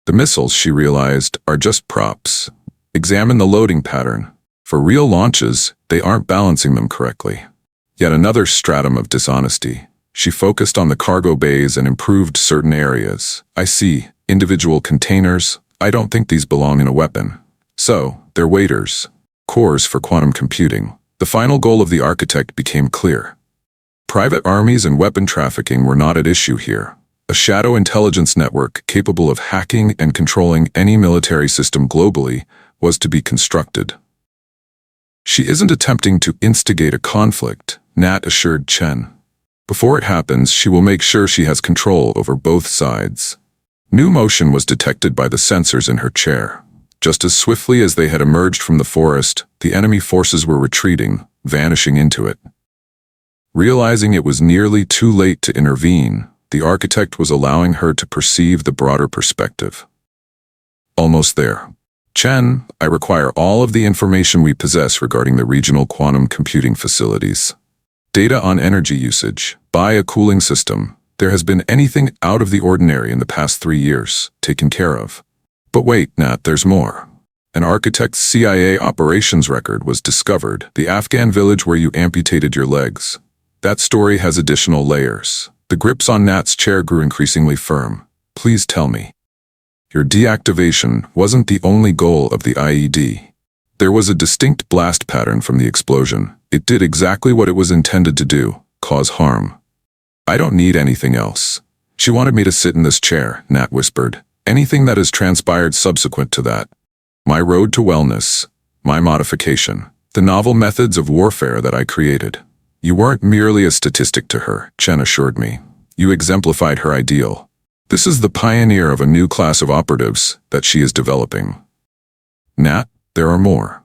Speaker 1: the missiles, she realized, are just props. Examine the loading pattern. For real launches, they aren't balancing them correctly. Yet another stratum of dishonesty. She focused on the cargo bays and improved certain areas. I see. Individual containers. I don't think these belong in a weapon. So, they're waiters. Cores for quantum computing. The final goal of the architect became clear. Private armies and weapon trafficking were not at issue here. A shadow intelligence network capable of hacking and controlling any military system globally was to be constructed. She isn't attempting to instigate a conflict, Nat assured Chen. Before it happens, she will make sure she has control over both sides. New motion was detected by the sensors in her chair. Just as swiftly as they had emerged from the forest, the enemy forces were retreating, vanishing into it. Realizing it was nearly too late to intervene, the architect was allowing her to perceive the broader perspective. Almost there. Chen, I require all of the information we possess regarding the regional quantum computing facilities. Data on energy usage, buy a cooling system. There has been anything out of the ordinary in the past 3 years, taken care of. But wait, Nat, there's more. An architect's CIA operations record was discovered, the Afghan village where you amputated your legs. That story has additional layers. The grips on Nat's chair grew increasingly firm. Please tell me. Your deactivation wasn't the only goal of the IED. There was a distinct blast pattern from the explosion. It did exactly what it was intended to do, cause harm. I don't need anything else. She wanted me to sit in this chair, Nat whispered. Anything that has transpired subsequent to that. My road to wellness, my modification, the novel methods of warfare that I created. You weren't merely a statistic to her, Chen assured me. You exemplified her ideal. This is the pioneer of a new class of operatives that she is developing. Nat, there are more.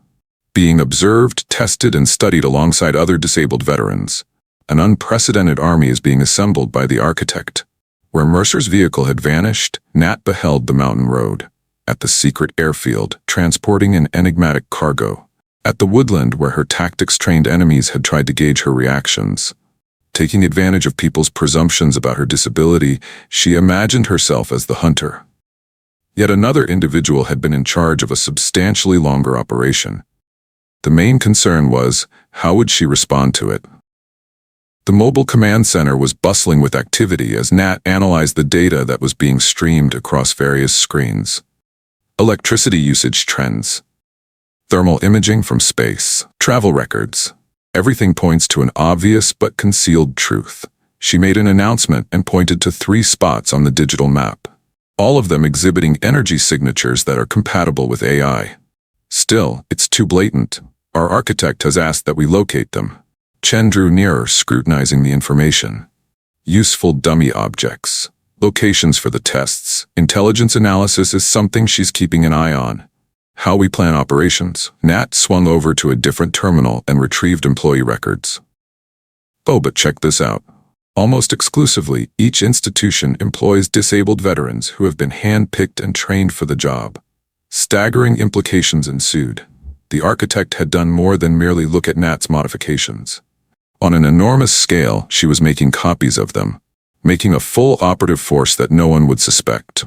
Speaker 1: Being observed, tested, and studied alongside other disabled veterans. An unprecedented army is being assembled by the architect. Where Mercer's vehicle had vanished, Nat beheld the mountain road. At the secret airfield, transporting an enigmatic cargo. At the woodland where her tactics-trained enemies had tried to gauge her reactions. Taking advantage of people's presumptions about her disability, she imagined herself as the hunter. Yet another individual had been in charge of a substantially longer operation. The main concern was, how would she respond to it? The mobile command center was bustling with activity as Nat analyzed the data that was being streamed across various screens. Electricity usage trends. Thermal imaging from space. Travel records. Everything points to an obvious but concealed truth. She made an announcement and pointed to 3 spots on the digital map. All of them exhibiting energy signatures that are compatible with AI. Still, it's too blatant. Our architect has asked that we locate them. Chen drew nearer, scrutinizing the information. Useful dummy objects. Locations for the tests. Intelligence analysis is something she's keeping an eye on. How we plan operations. Nat swung over to a different terminal and retrieved employee records. Oh, but check this out. Almost exclusively, each institution employs disabled veterans who have been hand-picked and trained for the job. Staggering implications ensued. The architect had done more than merely look at Nat's modifications. On an enormous scale, she was making copies of them, making a full operative force that no one would suspect.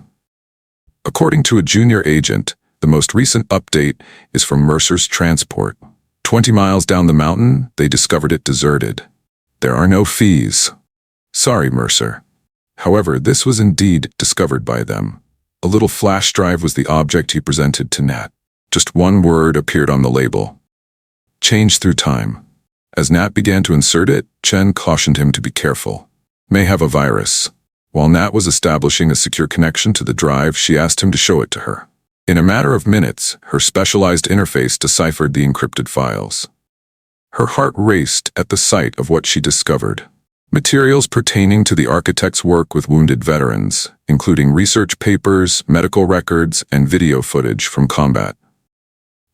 Speaker 1: According to a junior agent, the most recent update is from Mercer's transport. 20 miles down the mountain, they discovered it deserted. There are no fees. Sorry, Mercer. However, this was indeed discovered by them. A little flash drive was the object he presented to Nat. Just one word appeared on the label. Change through time. As Nat began to insert it, Chen cautioned him to be careful. May have a virus. While Nat was establishing a secure connection to the drive, she asked him to show it to her. In a matter of minutes, her specialized interface deciphered the encrypted files. Her heart raced at the sight of what she discovered. Materials pertaining to the architect's work with wounded veterans, including research papers, medical records, and video footage from combat.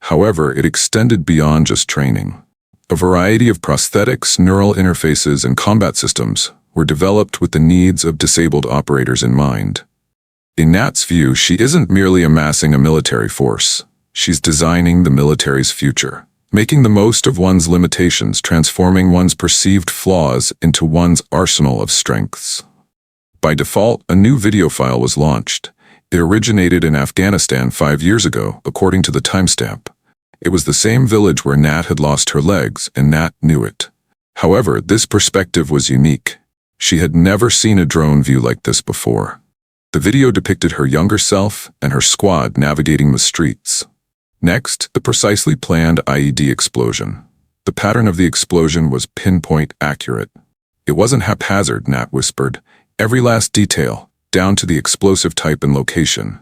Speaker 1: However, it extended beyond just training. A variety of prosthetics, neural interfaces, and combat systems were developed with the needs of disabled operators in mind. In Nat's view, she isn't merely amassing a military force. She's designing the military's future, making the most of one's limitations, transforming one's perceived flaws into one's arsenal of strengths. By default, a new video file was launched. It originated in Afghanistan 5 years ago, according to the timestamp. It was the same village where Nat had lost her legs, and Nat knew it. However, this perspective was unique. She had never seen a drone view like this before. The video depicted her younger self and her squad navigating the streets. Next, the precisely planned IED explosion. The pattern of the explosion was pinpoint accurate. It wasn't haphazard, Nat whispered. Every last detail, down to the explosive type and location.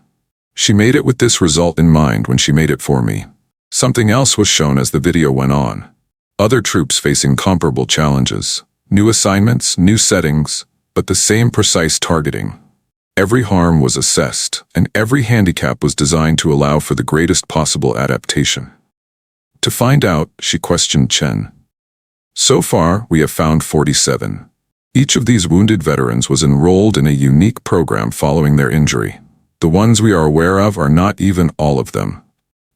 Speaker 1: She made it with this result in mind when she made it for me. Something else was shown as the video went on. Other troops facing comparable challenges. New assignments, new settings, but the same precise targeting. Every harm was assessed, and every handicap was designed to allow for the greatest possible adaptation. To find out, she questioned Chen. So far, we have found 47. Each of these wounded veterans was enrolled in a unique program following their injury. The ones we are aware of are not even all of them.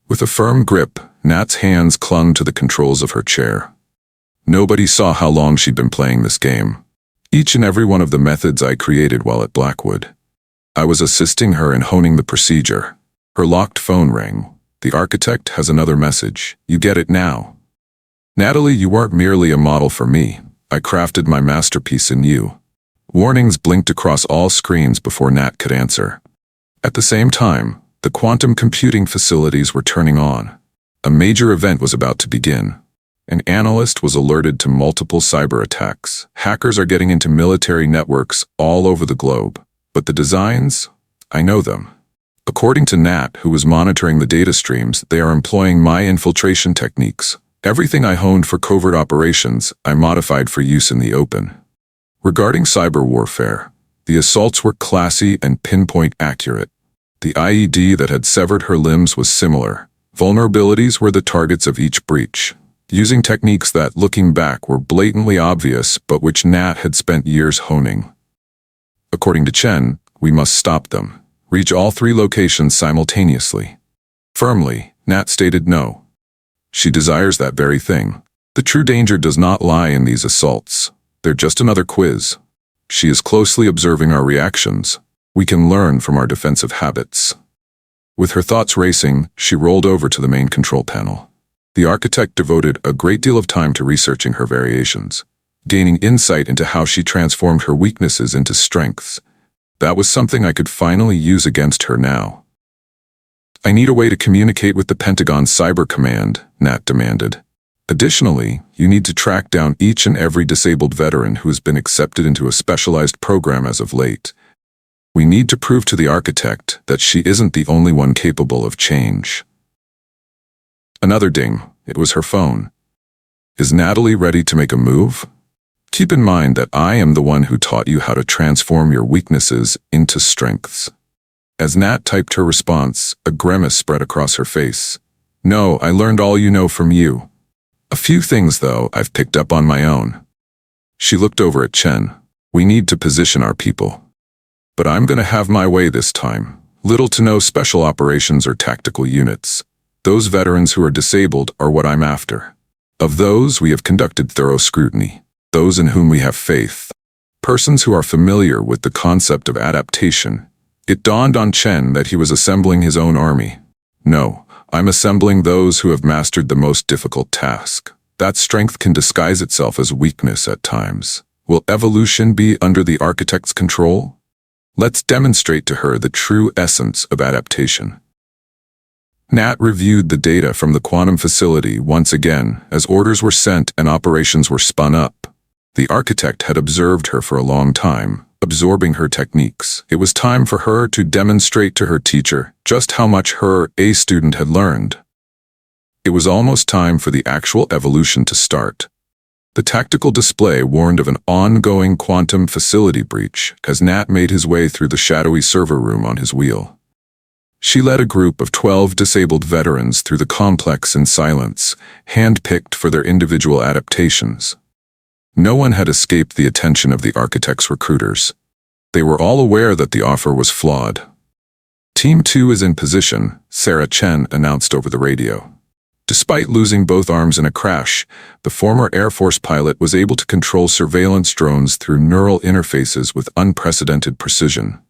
Speaker 1: With a firm grip, Nat's hands clung to the controls of her chair. Nobody saw how long she'd been playing this game. Each and every one of the methods I created while at Blackwood. I was assisting her in honing the procedure. Her locked phone rang. The architect has another message. You get it now. Natalie, you aren't merely a model for me. I crafted my masterpiece in you. Warnings blinked across all screens before Nat could answer. At the same time, the quantum computing facilities were turning on. A major event was about to begin. An analyst was alerted to multiple cyber attacks. Hackers are getting into military networks all over the globe. But the designs, I know them. According to Nat, who was monitoring the data streams, they are employing my infiltration techniques. Everything I honed for covert operations, I modified for use in the open. Regarding cyber warfare, the assaults were classy and pinpoint accurate. The IED that had severed her limbs was similar. Vulnerabilities were the targets of each breach, using techniques that, looking back, were blatantly obvious but which Nat had spent years honing. According to Chen, we must stop them. Reach all 3 locations simultaneously. Firmly, Nat stated no. She desires that very thing. The true danger does not lie in these assaults. They're just another quiz. She is closely observing our reactions. We can learn from our defensive habits. With her thoughts racing, she rolled over to the main control panel. The architect devoted a great deal of time to researching her variations, gaining insight into how she transformed her weaknesses into strengths. That was something I could finally use against her now. I need a way to communicate with the Pentagon Cyber Command, Nat demanded. Additionally, you need to track down each and every disabled veteran who has been accepted into a specialized program as of late. We need to prove to the architect that she isn't the only one capable of change. Another ding. It was her phone. Is Natalie ready to make a move? Keep in mind that I am the one who taught you how to transform your weaknesses into strengths. As Nat typed her response, a grimace spread across her face. "No, I learned all you know from you. A few things, though, I've picked up on my own." She looked over at Chen. "We need to position our people. But I'm gonna have my way this time. Little to no special operations or tactical units. Those veterans who are disabled are what I'm after. Of those, we have conducted thorough scrutiny. Those in whom we have faith. Persons who are familiar with the concept of adaptation." It dawned on Chen that he was assembling his own army. "No, I'm assembling those who have mastered the most difficult task. That strength can disguise itself as weakness at times. Will evolution be under the architect's control? Let's demonstrate to her the true essence of adaptation." Nat reviewed the data from the quantum facility once again as orders were sent and operations were spun up. The architect had observed her for a long time, absorbing her techniques. It was time for her to demonstrate to her teacher just how much her A student had learned. It was almost time for the actual evolution to start. The tactical display warned of an ongoing quantum facility breach as Nat made his way through the shadowy server room on his wheel. She led a group of 12 disabled veterans through the complex in silence, hand-picked for their individual adaptations. No one had escaped the attention of the architect's recruiters. They were all aware that the offer was flawed. "Team 2 is in position," Sarah Chen announced over the radio. Despite losing both arms in a crash, the former Air Force pilot was able to control surveillance drones through neural interfaces with unprecedented precision.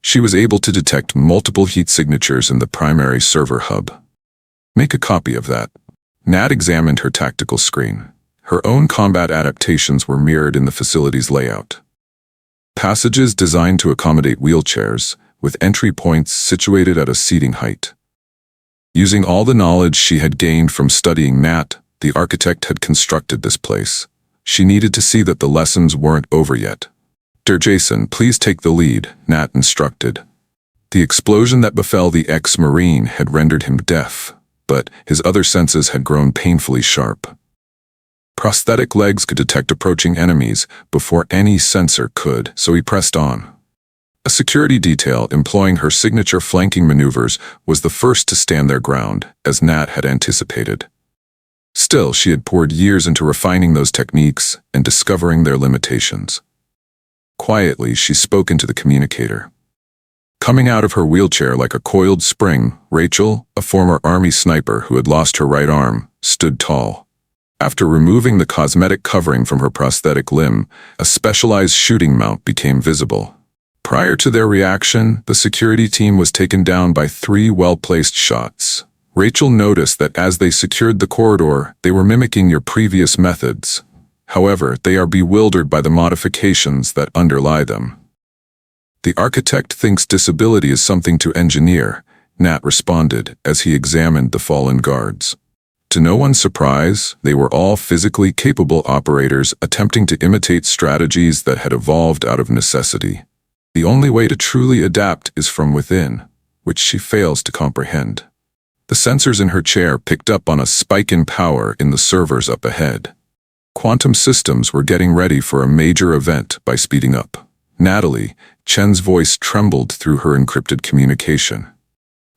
Speaker 1: She was able to detect multiple heat signatures in the primary server hub. "Make a copy of that." Nat examined her tactical screen. Her own combat adaptations were mirrored in the facility's layout. Passages designed to accommodate wheelchairs, with entry points situated at a seating height. Using all the knowledge she had gained from studying Nat, the architect had constructed this place. She needed to see that the lessons weren't over yet. "Jason, please take the lead," Nat instructed. The explosion that befell the ex-Marine had rendered him deaf, but his other senses had grown painfully sharp. Prosthetic legs could detect approaching enemies before any sensor could, so he pressed on. A security detail employing her signature flanking maneuvers was the first to stand their ground, as Nat had anticipated. Still, she had poured years into refining those techniques and discovering their limitations. Quietly, she spoke into the communicator. Coming out of her wheelchair like a coiled spring, Rachel, a former Army sniper who had lost her right arm, stood tall. After removing the cosmetic covering from her prosthetic limb, a specialized shooting mount became visible. Prior to their reaction, the security team was taken down by 3 well-placed shots. Rachel noticed that as they secured the corridor, they were mimicking your previous methods. However, they are bewildered by the modifications that underlie them. "The architect thinks disability is something to engineer," Nat responded as he examined the fallen guards. To no one's surprise, they were all physically capable operators attempting to imitate strategies that had evolved out of necessity. The only way to truly adapt is from within, which she fails to comprehend. The sensors in her chair picked up on a spike in power in the servers up ahead. Quantum systems were getting ready for a major event by speeding up. "Natalie," Chen's voice trembled through her encrypted communication.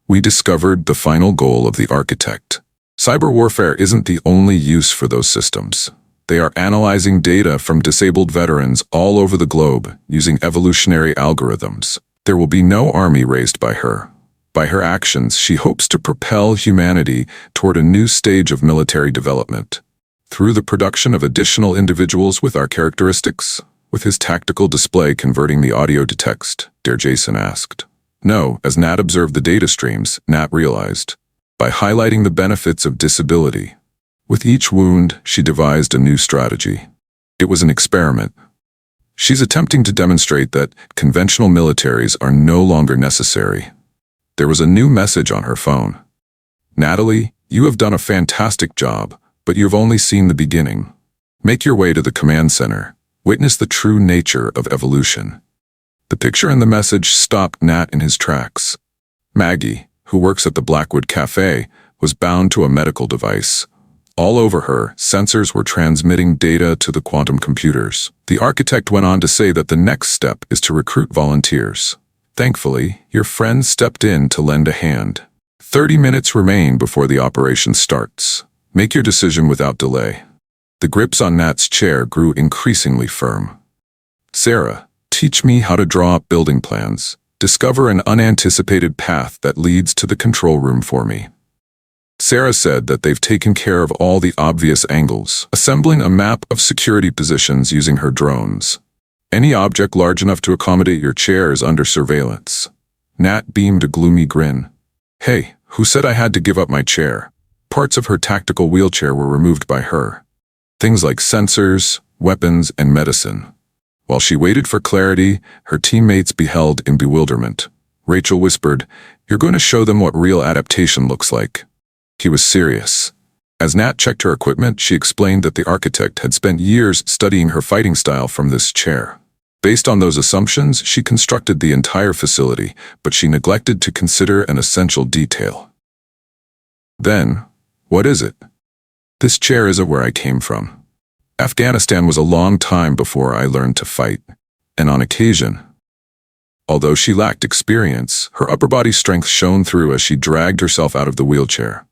Speaker 1: "We discovered the final goal of the architect. Cyber warfare isn't the only use for those systems. They are analyzing data from disabled veterans all over the globe using evolutionary algorithms. There will be no army raised by her. By her actions, she hopes to propel humanity toward a new stage of military development. Through the production of additional individuals with our characteristics?" With his tactical display converting the audio to text, Jason asked. No, as Nat observed the data streams, Nat realized. By highlighting the benefits of disability. With each wound, she devised a new strategy. It was an experiment. She's attempting to demonstrate that conventional militaries are no longer necessary. There was a new message on her phone. "Natalie, you have done a fantastic job, but you've only seen the beginning. Make your way to the command center. Witness the true nature of evolution." The picture and the message stopped Nat in his tracks. Maggie, who works at the Blackwood cafe, was bound to a medical device. All over her, sensors were transmitting data to the quantum computers. The architect went on to say that the next step is to recruit volunteers. Thankfully, your friend stepped in to lend a hand. 30 minutes remain before the operation starts. Make your decision without delay. The grips on Nat's chair grew increasingly firm. Sarah, teach me how to draw up building plans. Discover an unanticipated path that leads to the control room for me. Sarah said that they've taken care of all the obvious angles, assembling a map of security positions using her drones. Any object large enough to accommodate your chair is under surveillance. Nat beamed a gloomy grin. Hey, who said I had to give up my chair? Parts of her tactical wheelchair were removed by her. Things like sensors, weapons, and medicine. While she waited for clarity, her teammates beheld in bewilderment. Rachel whispered, "You're going to show them what real adaptation looks like." He was serious. As Nat checked her equipment, she explained that the architect had spent years studying her fighting style from this chair. Based on those assumptions, she constructed the entire facility, but she neglected to consider an essential detail. Then, what is it? This chair isn't where I came from. Afghanistan was a long time before I learned to fight, and on occasion, although she lacked experience, her upper body strength shone through as she dragged herself out of the wheelchair.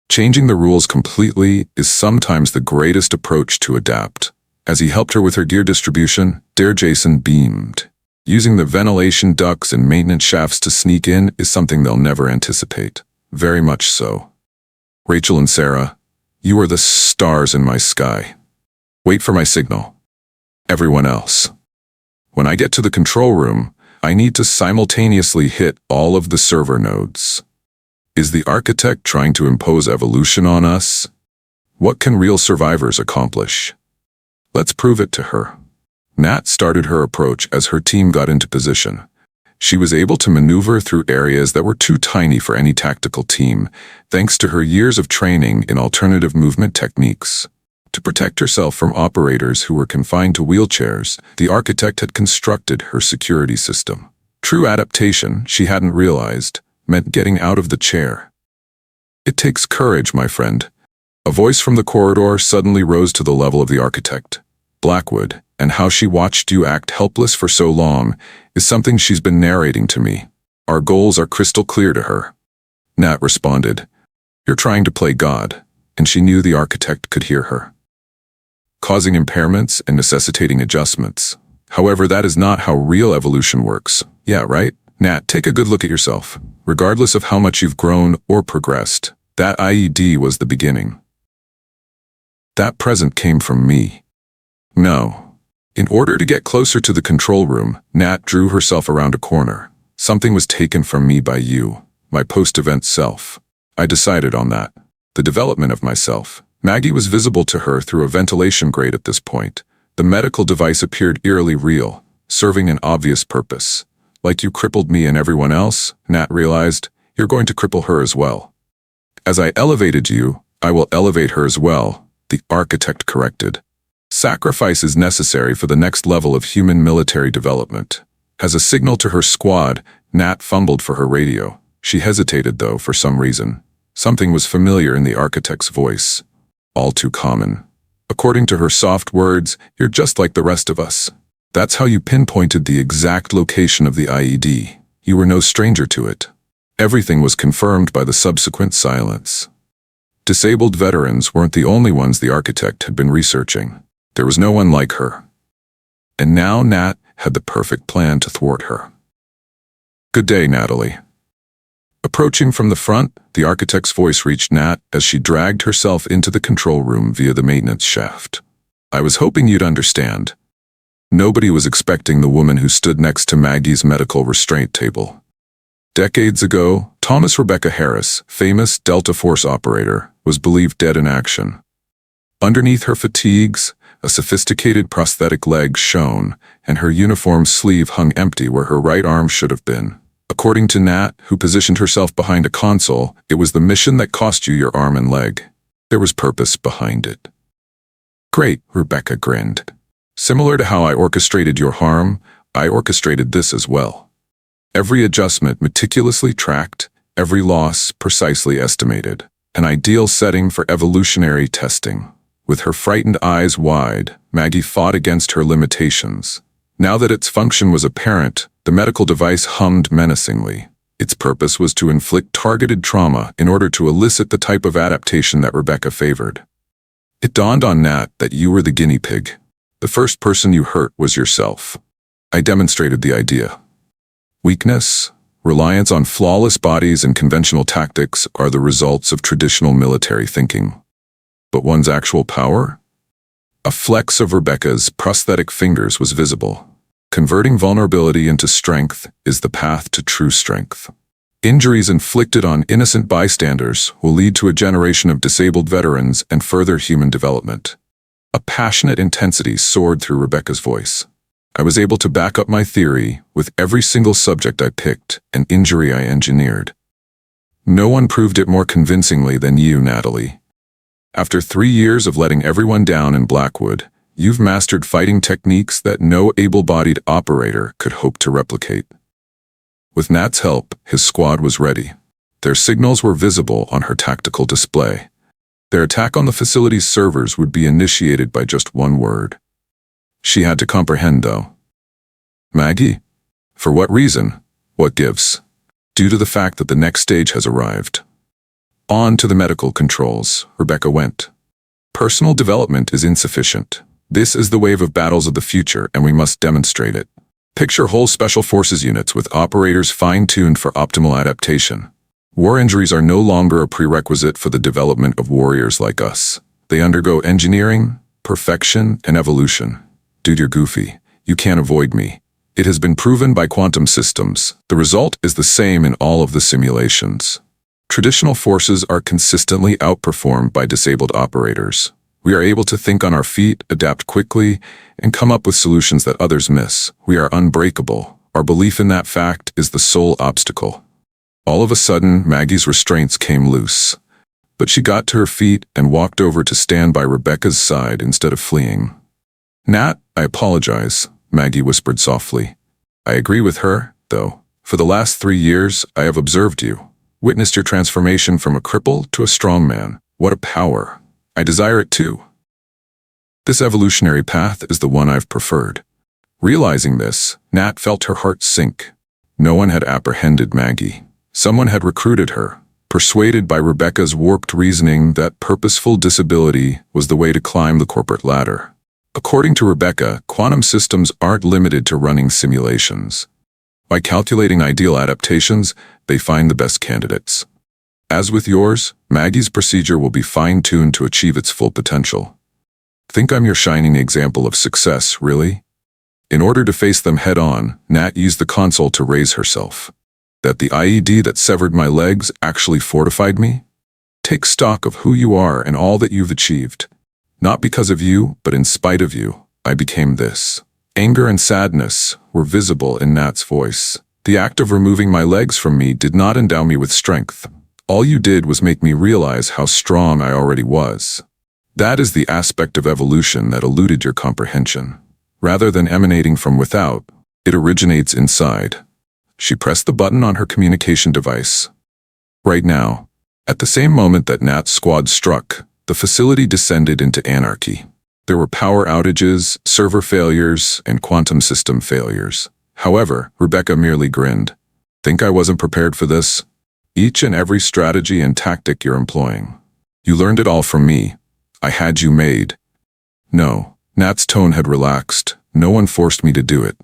Speaker 1: Changing the rules completely is sometimes the greatest approach to adapt. As he helped her with her gear distribution, Jason beamed. Using the ventilation ducts and maintenance shafts to sneak in is something they'll never anticipate. Very much so. Rachel and Sarah, you are the stars in my sky. Wait for my signal. Everyone else. When I get to the control room, I need to simultaneously hit all of the server nodes. Is the architect trying to impose evolution on us? What can real survivors accomplish? Let's prove it to her. Nat started her approach as her team got into position. She was able to maneuver through areas that were too tiny for any tactical team, thanks to her years of training in alternative movement techniques. To protect herself from operators who were confined to wheelchairs, the architect had constructed her security system. True adaptation, she hadn't realized, meant getting out of the chair. It takes courage, my friend. A voice from the corridor suddenly rose to the level of the architect. Blackwood, and how she watched you act helpless for so long, is something she's been narrating to me. Our goals are crystal clear to her. Nat responded, "You're trying to play God," and she knew the architect could hear her. Causing impairments and necessitating adjustments. However, that is not how real evolution works. Yeah, right? Nat, take a good look at yourself. Regardless of how much you've grown or progressed, that IED was the beginning. That present came from me. No. In order to get closer to the control room, Nat drew herself around a corner. Something was taken from me by you, my post-event self. I decided on that. The development of myself. Maggie was visible to her through a ventilation grate at this point. The medical device appeared eerily real, serving an obvious purpose. Like you crippled me and everyone else, Nat realized, you're going to cripple her as well. As I elevated you, I will elevate her as well, the architect corrected. Sacrifice is necessary for the next level of human military development. As a signal to her squad, Nat fumbled for her radio. She hesitated, though, for some reason. Something was familiar in the architect's voice. All too common. According to her soft words, you're just like the rest of us. That's how you pinpointed the exact location of the IED. You were no stranger to it. Everything was confirmed by the subsequent silence. Disabled veterans weren't the only ones the architect had been researching. There was no one like her. And now Nat had the perfect plan to thwart her. Good day, Natalie. Approaching from the front, the architect's voice reached Nat as she dragged herself into the control room via the maintenance shaft. I was hoping you'd understand. Nobody was expecting the woman who stood next to Maggie's medical restraint table. Decades ago, Thomas Rebecca Harris, famous Delta Force operator, was believed dead in action. Underneath her fatigues, a sophisticated prosthetic leg shone, and her uniform sleeve hung empty where her right arm should have been. According to Nat, who positioned herself behind a console, it was the mission that cost you your arm and leg. There was purpose behind it. Great, Rebecca grinned. Similar to how I orchestrated your harm, I orchestrated this as well. Every adjustment meticulously tracked, every loss precisely estimated. An ideal setting for evolutionary testing. With her frightened eyes wide, Maggie fought against her limitations. Now that its function was apparent, The medical device hummed menacingly. Its purpose was to inflict targeted trauma in order to elicit the type of adaptation that Rebecca favored. It dawned on Nat that you were the guinea pig. The first person you hurt was yourself. I demonstrated the idea. Weakness, reliance on flawless bodies and conventional tactics are the results of traditional military thinking. But one's actual power? A flex of Rebecca's prosthetic fingers was visible. Converting vulnerability into strength is the path to true strength. Injuries inflicted on innocent bystanders will lead to a generation of disabled veterans and further human development. A passionate intensity soared through Rebecca's voice. I was able to back up my theory with every single subject I picked and injury I engineered. No one proved it more convincingly than you, Natalie. After 3 years of letting everyone down in Blackwood, you've mastered fighting techniques that no able-bodied operator could hope to replicate. With Nat's help, his squad was ready. Their signals were visible on her tactical display. Their attack on the facility's servers would be initiated by just one word. She had to comprehend, though. Maggie? For what reason? What gives? Due to the fact that the next stage has arrived. On to the medical controls, Rebecca went. Personal development is insufficient. This is the wave of battles of the future, and we must demonstrate it. Picture whole special forces units with operators fine-tuned for optimal adaptation. War injuries are no longer a prerequisite for the development of warriors like us. They undergo engineering, perfection, and evolution. Dude, you're goofy. You can't avoid me. It has been proven by quantum systems. The result is the same in all of the simulations. Traditional forces are consistently outperformed by disabled operators. We are able to think on our feet, adapt quickly, and come up with solutions that others miss. We are unbreakable. Our belief in that fact is the sole obstacle. All of a sudden, Maggie's restraints came loose. But she got to her feet and walked over to stand by Rebecca's side instead of fleeing. Nat, I apologize, Maggie whispered softly. I agree with her, though. For the last 3 years, I have observed you, witnessed your transformation from a cripple to a strong man. What a power. I desire it too. This evolutionary path is the one I've preferred. Realizing this, Nat felt her heart sink. No one had apprehended Maggie. Someone had recruited her, persuaded by Rebecca's warped reasoning that purposeful disability was the way to climb the corporate ladder. According to Rebecca, quantum systems aren't limited to running simulations. By calculating ideal adaptations, they find the best candidates. As with yours, Maggie's procedure will be fine-tuned to achieve its full potential. Think I'm your shining example of success, really? In order to face them head-on, Nat used the console to raise herself. That the IED that severed my legs actually fortified me? Take stock of who you are and all that you've achieved. Not because of you, but in spite of you, I became this. Anger and sadness were visible in Nat's voice. The act of removing my legs from me did not endow me with strength. All you did was make me realize how strong I already was. That is the aspect of evolution that eluded your comprehension. Rather than emanating from without, it originates inside. She pressed the button on her communication device. Right now, at the same moment that Nat's squad struck, the facility descended into anarchy. There were power outages, server failures, and quantum system failures. However, Rebecca merely grinned. Think I wasn't prepared for this? Each and every strategy and tactic you're employing. You learned it all from me. I had you made. No, Nat's tone had relaxed. No one forced me to do it.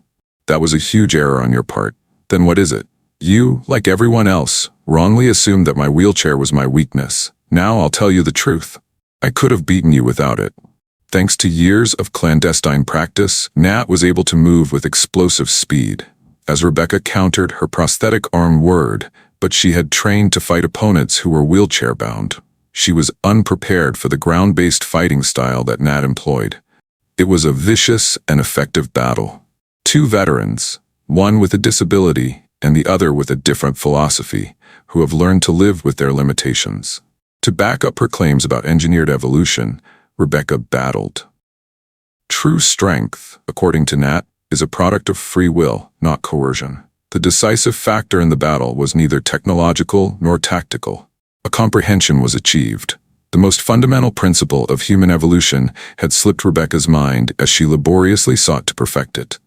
Speaker 1: That was a huge error on your part. Then what is it? You, like everyone else, wrongly assumed that my wheelchair was my weakness. Now I'll tell you the truth. I could have beaten you without it. Thanks to years of clandestine practice, Nat was able to move with explosive speed. As Rebecca countered, her prosthetic arm whirred, but she had trained to fight opponents who were wheelchair-bound. She was unprepared for the ground-based fighting style that Nat employed. It was a vicious and effective battle. 2 veterans, one with a disability and the other with a different philosophy, who have learned to live with their limitations. To back up her claims about engineered evolution, Rebecca battled. True strength, according to Nat, is a product of free will, not coercion. The decisive factor in the battle was neither technological nor tactical. A comprehension was achieved. The most fundamental principle of human evolution had slipped Rebecca's mind as she laboriously sought to perfect it.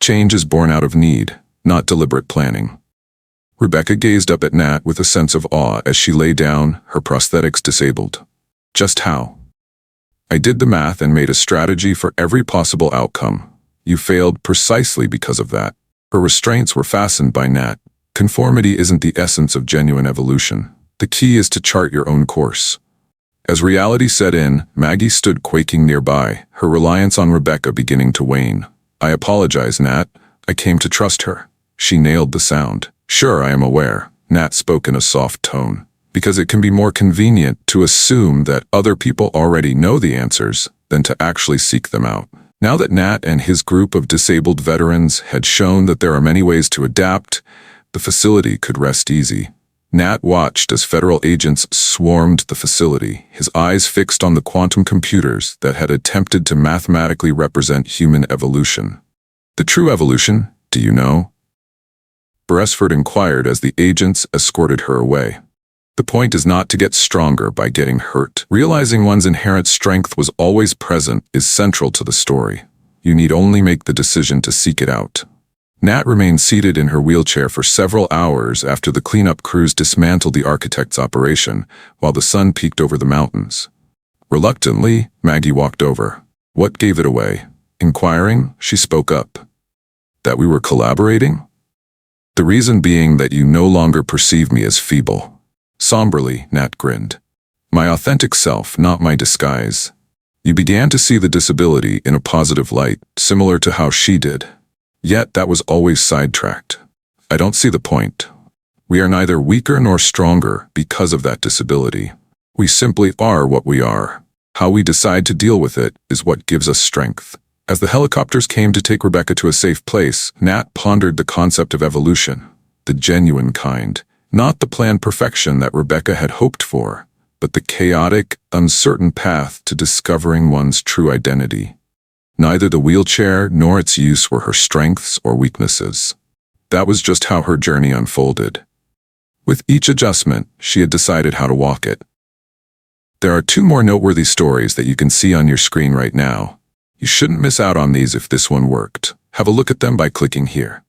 Speaker 1: Change is born out of need. not deliberate planning. Rebecca gazed up at Nat with a sense of awe as she lay down, her prosthetics disabled. Just how? I did the math and made a strategy for every possible outcome. You failed precisely because of that. Her restraints were fastened by Nat. Conformity isn't the essence of genuine evolution. The key is to chart your own course. As reality set in, Maggie stood quaking nearby, her reliance on Rebecca beginning to wane. I apologize, Nat. I came to trust her. She nailed the sound. Sure, I am aware, Nat spoke in a soft tone, because it can be more convenient to assume that other people already know the answers than to actually seek them out. Now that Nat and his group of disabled veterans had shown that there are many ways to adapt, the facility could rest easy. Nat watched as federal agents swarmed the facility, his eyes fixed on the quantum computers that had attempted to mathematically represent human evolution. The true evolution, do you know? Beresford inquired as the agents escorted her away. The point is not to get stronger by getting hurt. Realizing one's inherent strength was always present is central to the story. You need only make the decision to seek it out. Nat remained seated in her wheelchair for several hours after the cleanup crews dismantled the architect's operation, while the sun peeked over the mountains. Reluctantly, Maggie walked over. What gave it away? Inquiring, she spoke up. That we were collaborating? The reason being that you no longer perceive me as feeble. Somberly, Nat grinned. My authentic self, not my disguise. You began to see the disability in a positive light, similar to how she did. Yet that was always sidetracked. I don't see the point. We are neither weaker nor stronger because of that disability. We simply are what we are. How we decide to deal with it is what gives us strength. As the helicopters came to take Rebecca to a safe place, Nat pondered the concept of evolution, the genuine kind. Not the planned perfection that Rebecca had hoped for, but the chaotic, uncertain path to discovering one's true identity. Neither the wheelchair nor its use were her strengths or weaknesses. That was just how her journey unfolded. With each adjustment, she had decided how to walk it. There are 2 more noteworthy stories that you can see on your screen right now. You shouldn't miss out on these if this one worked. Have a look at them by clicking here.